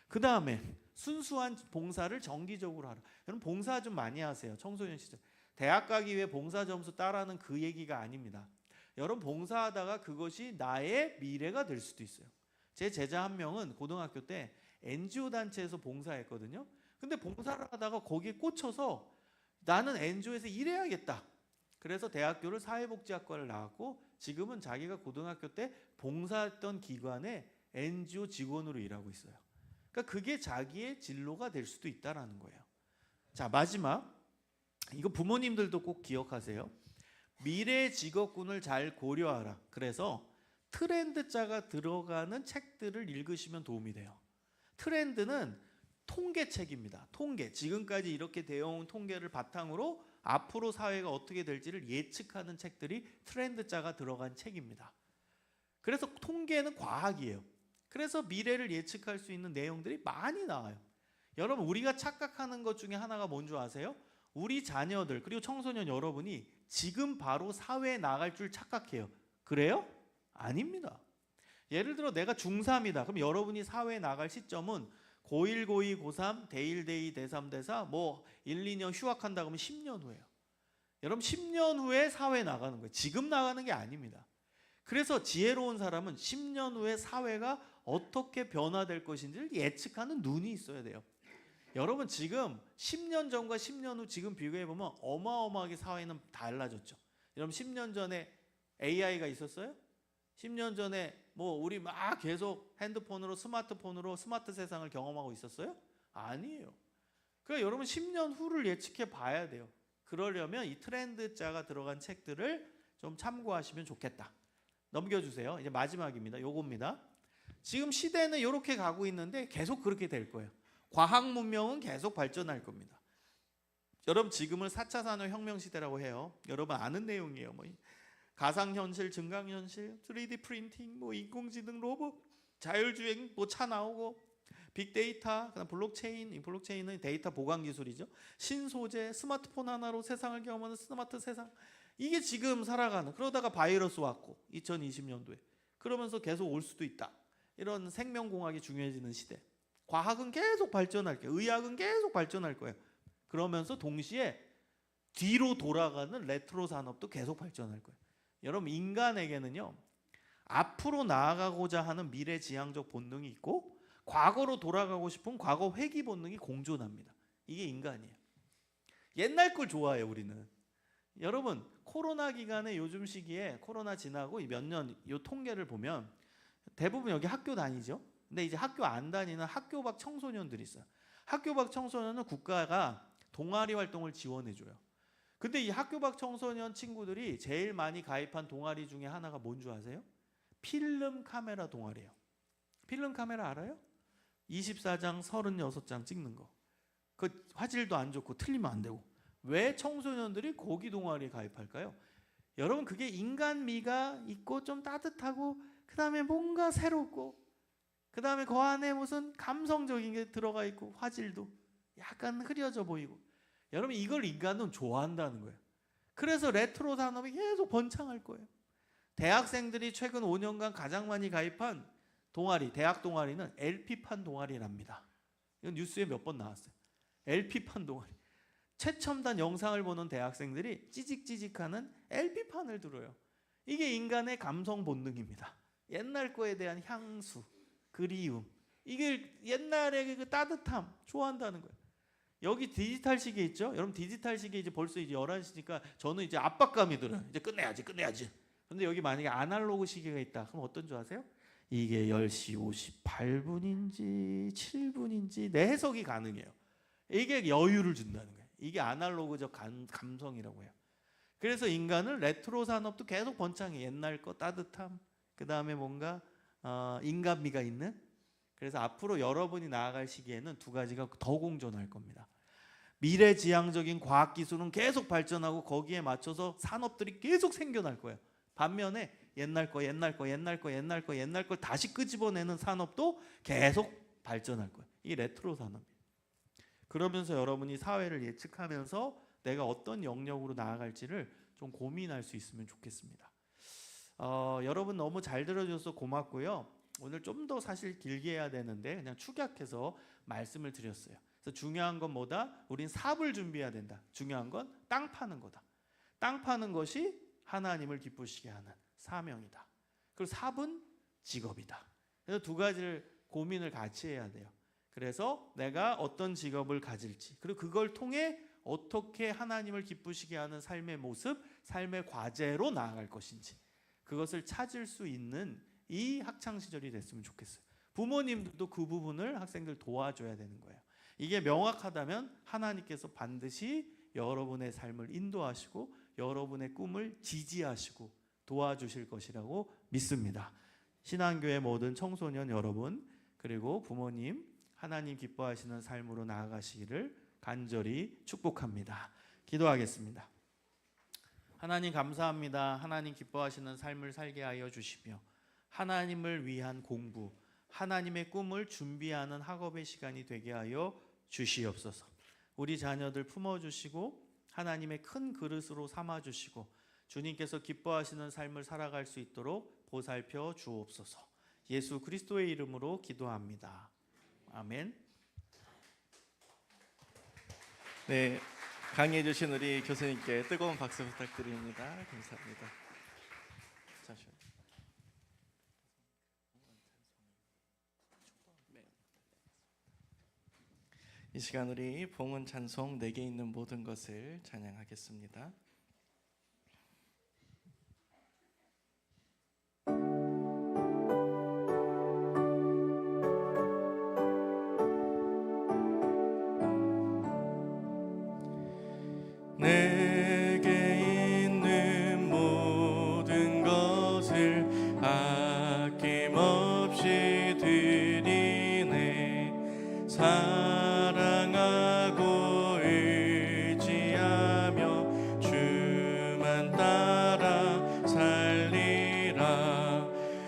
그 다음에 순수한 봉사를 정기적으로 하라. 여러분 봉사 좀 많이 하세요. 청소년 시절 대학 가기 위해 봉사 점수 따라는 그 얘기가 아닙니다. 여러분 봉사하다가 그것이 나의 미래가 될 수도 있어요. 제 제자 한 명은 고등학교 때 NGO 단체에서 봉사했거든요. 근데 봉사를 하다가 거기에 꽂혀서 나는 NGO에서 일해야겠다. 그래서 대학교를 사회복지학과를 나왔고 지금은 자기가 고등학교 때 봉사했던 기관에 NGO 직원으로 일하고 있어요. 그러니까 그게 자기의 진로가 될 수도 있다라는 거예요. 자, 마지막 이거 부모님들도 꼭 기억하세요. 미래 직업군을 잘 고려하라. 그래서 트렌드자가 들어가는 책들을 읽으시면 도움이 돼요. 트렌드는 통계책입니다. 통계. 지금까지 이렇게 되어온 통계를 바탕으로 앞으로 사회가 어떻게 될지를 예측하는 책들이 트렌드자가 들어간 책입니다. 그래서 통계는 과학이에요. 그래서 미래를 예측할 수 있는 내용들이 많이 나와요. 여러분 우리가 착각하는 것 중에 하나가 뭔지 아세요? 우리 자녀들 그리고 청소년 여러분이 지금 바로 사회에 나갈 줄 착각해요. 그래요? 아닙니다. 예를 들어 내가 중3이다. 그럼 여러분이 사회에 나갈 시점은 고1, 고2, 고3, 대1, 대2, 대3, 대4 뭐 1, 2년 휴학한다 그러면 10년 후예요. 여러분 10년 후에 사회에 나가는 거예요. 지금 나가는 게 아닙니다. 그래서 지혜로운 사람은 10년 후에 사회가 어떻게 변화될 것인지를 예측하는 눈이 있어야 돼요. 여러분 지금 10년 전과 10년 후 지금 비교해 보면 어마어마하게 사회는 달라졌죠. 여러분 10년 전에 AI가 있었어요? 10년 전에 뭐 우리 막 계속 핸드폰으로 스마트폰으로 스마트 세상을 경험하고 있었어요? 아니에요. 그러니까 여러분 10년 후를 예측해 봐야 돼요. 그러려면 이 트렌드자가 들어간 책들을 좀 참고하시면 좋겠다. 넘겨주세요. 이제 마지막입니다. 요겁니다. 지금 시대는 이렇게 가고 있는데 계속 그렇게 될 거예요. 과학 문명은 계속 발전할 겁니다. 여러분 지금을 4차 산업혁명 시대라고 해요. 여러분 아는 내용이에요. 뭐 가상현실, 증강현실, 3D 프린팅, 뭐 인공지능, 로봇, 자율주행, 뭐 차 나오고, 빅데이터, 그다음 블록체인, 이 블록체인은 데이터 보관 기술이죠. 신소재, 스마트폰 하나로 세상을 경험하는 스마트 세상. 이게 지금 살아가는. 그러다가 바이러스 왔고 2020년도에 그러면서 계속 올 수도 있다. 이런 생명공학이 중요해지는 시대. 과학은 계속 발전할 거예요. 의학은 계속 발전할 거예요. 그러면서 동시에 뒤로 돌아가는 레트로 산업도 계속 발전할 거예요. 여러분 인간에게는요 앞으로 나아가고자 하는 미래지향적 본능이 있고 과거로 돌아가고 싶은 과거 회귀 본능이 공존합니다. 이게 인간이에요. 옛날 걸 좋아해요 우리는. 여러분 코로나 기간에 요즘 시기에 코로나 지나고 몇 년 이 통계를 보면 대부분 여기 학교 다니죠. 근데 이제 학교 안 다니는 학교 밖 청소년들이 있어요. 학교 밖 청소년은 국가가 동아리 활동을 지원해줘요. 근데 이 학교 밖 청소년 친구들이 제일 많이 가입한 동아리 중에 하나가 뭔 줄 아세요? 필름 카메라 동아리예요. 필름 카메라 알아요? 24장, 36장 찍는 거. 그 화질도 안 좋고 틀리면 안 되고. 왜 청소년들이 거기 동아리에 가입할까요? 여러분 그게 인간미가 있고 좀 따뜻하고 그 다음에 뭔가 새롭고 그 다음에 그 안에 무슨 감성적인 게 들어가 있고 화질도 약간 흐려져 보이고 여러분 이걸 인간은 좋아한다는 거예요. 그래서 레트로 산업이 계속 번창할 거예요. 대학생들이 최근 5년간 가장 많이 가입한 동아리, 대학 동아리는 LP판 동아리랍니다. 이건 뉴스에 몇 번 나왔어요. LP판 동아리. 최첨단 영상을 보는 대학생들이 찌직찌직하는 LP판을 들어요. 이게 인간의 감성 본능입니다. 옛날 거에 대한 향수, 그리움. 이게 옛날의 그 따뜻함 좋아한다는 거예요. 여기 디지털 시계 있죠? 여러분 디지털 시계 이제 벌써 이제 11시니까 저는 이제 압박감이 들어요. 이제 끝내야지. 근데 여기 만약에 아날로그 시계가 있다. 그럼 어떤 줄 아세요? 이게 10시 58분인지 7분인지 내 해석이 가능해요. 이게 여유를 준다는 거예요. 이게 아날로그적 감성이라고 해요. 그래서 인간은 레트로 산업도 계속 번창해. 옛날 거 따뜻함, 그 다음에 뭔가 인간미가 있는. 그래서 앞으로 여러분이 나아갈 시기에는 두 가지가 더 공존할 겁니다. 미래지향적인 과학기술은 계속 발전하고 거기에 맞춰서 산업들이 계속 생겨날 거예요. 반면에 옛날 거 다시 끄집어내는 산업도 계속 발전할 거예요. 이 레트로 산업이에요. 그러면서 여러분이 사회를 예측하면서 내가 어떤 영역으로 나아갈지를 좀 고민할 수 있으면 좋겠습니다. 여러분 너무 잘 들어줘서 고맙고요. 오늘 좀 더 사실 길게 해야 되는데 그냥 축약해서 말씀을 드렸어요. 그래서 그래서 중요한 건 뭐다? 우린 삽을 준비해야 된다. 중요한 건 땅 파는 거다. 땅 파는 것이 하나님을 기쁘시게 하는 사명이다. 그리고 삽은 직업이다. 그래서 두 가지를 고민을 같이 해야 돼요. 그래서 내가 어떤 직업을 가질지, 그리고 그걸 통해 어떻게 하나님을 기쁘시게 하는 삶의 모습, 삶의 과제로 나아갈 것인지, 그것을 찾을 수 있는 이 학창 시절이 됐으면 좋겠어요. 부모님들도 그 부분을 학생들 도와줘야 되는 거예요. 이게 명확하다면 하나님께서 반드시 여러분의 삶을 인도하시고 여러분의 꿈을 지지하시고 도와주실 것이라고 믿습니다. 신앙교회 모든 청소년 여러분, 그리고 부모님, 하나님 기뻐하시는 삶으로 나아가시기를 간절히 축복합니다. 기도하겠습니다. 하나님 감사합니다. 하나님 기뻐하시는 삶을 살게 하여 주시며 하나님을 위한 공부, 하나님의 꿈을 준비하는 학업의 시간이 되게 하여 주시옵소서. 우리 자녀들 품어주시고 하나님의 큰 그릇으로 삼아주시고 주님께서 기뻐하시는 삶을 살아갈 수 있도록 보살펴 주옵소서. 예수 그리스도의 이름으로 기도합니다. 아멘. 네, 강의해 주신 우리 교수님께 뜨거운 박수 부탁드립니다. 감사합니다. 잠시만요. 이 시간 우리 봉헌 찬송 내게 있는 모든 것을 찬양하겠습니다. 내게 있는 모든 것을 아낌없이 드리네. 사랑하고 의지하며 주만 따라 살리라.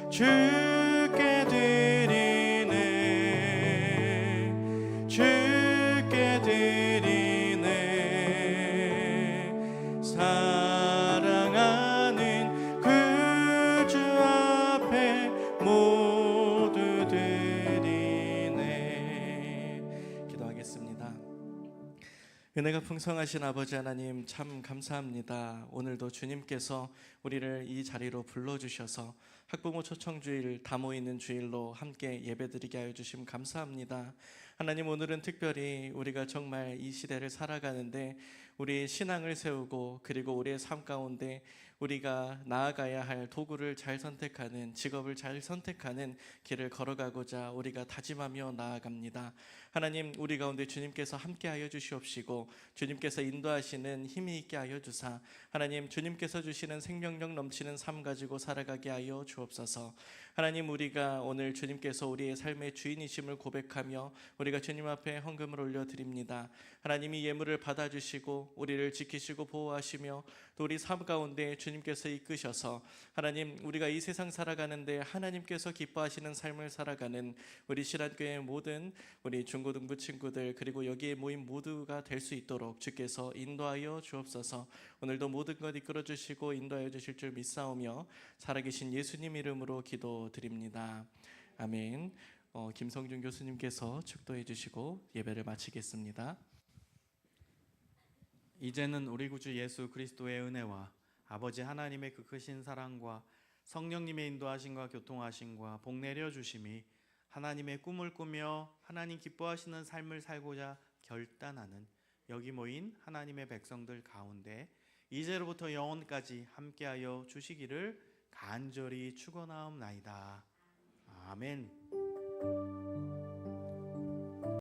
주께 드리네. 주께 드리네. 사랑하는 그 주 앞에 모두 드리네. 기도하겠습니다. 은혜가 풍성하신 아버지 하나님, 참 감사합니다. 오늘도 주님께서 우리를 이 자리로 불러주셔서 학부모 초청주일, 다 모이는 주일로 함께 예배드리게 하여 주심 감사합니다. 하나님, 오늘은 특별히 우리가 정말 이 시대를 살아가는데 우리의 신앙을 세우고, 그리고 우리의 삶 가운데 우리가 나아가야 할 도구를 잘 선택하는, 직업을 잘 선택하는 길을 걸어가고자 우리가 다짐하며 나아갑니다. 하나님, 우리 가운데 주님께서 함께하여 주시옵시고 주님께서 인도하시는 힘이 있게 하여 주사, 하나님 주님께서 주시는 생명력 넘치는 삶 가지고 살아가게 하여 주옵소서. 하나님, 우리가 오늘 주님께서 우리의 삶의 주인이심을 고백하며 우리가 주님 앞에 헌금을 올려드립니다. 하나님이 예물을 받아주시고 우리를 지키시고 보호하시며 또 우리 삶 가운데 주님께서 이끄셔서 하나님, 우리가 이 세상 살아가는데 하나님께서 기뻐하시는 삶을 살아가는 우리 신한교회 모든 우리 중고등부 친구들, 그리고 여기에 모인 모두가 될 수 있도록 주께서 인도하여 주옵소서. 오늘도 모든 것 이끌어 주시고 인도하여 주실 줄 믿사오며 살아계신 예수님 이름으로 기도드립니다. 아멘. 김성준 교수님께서 축도해 주시고 예배를 마치겠습니다. 이제는 우리 구주 예수 그리스도의 은혜와 아버지 하나님의 그 크신 사랑과 성령님의 인도하심과 교통하심과 복 내려 주심이 하나님의 꿈을 꾸며 하나님 기뻐하시는 삶을 살고자 결단하는 여기 모인 하나님의 백성들 가운데 이제로부터 영원까지 함께하여 주시기를 간절히 축원하옵나이다. 아멘.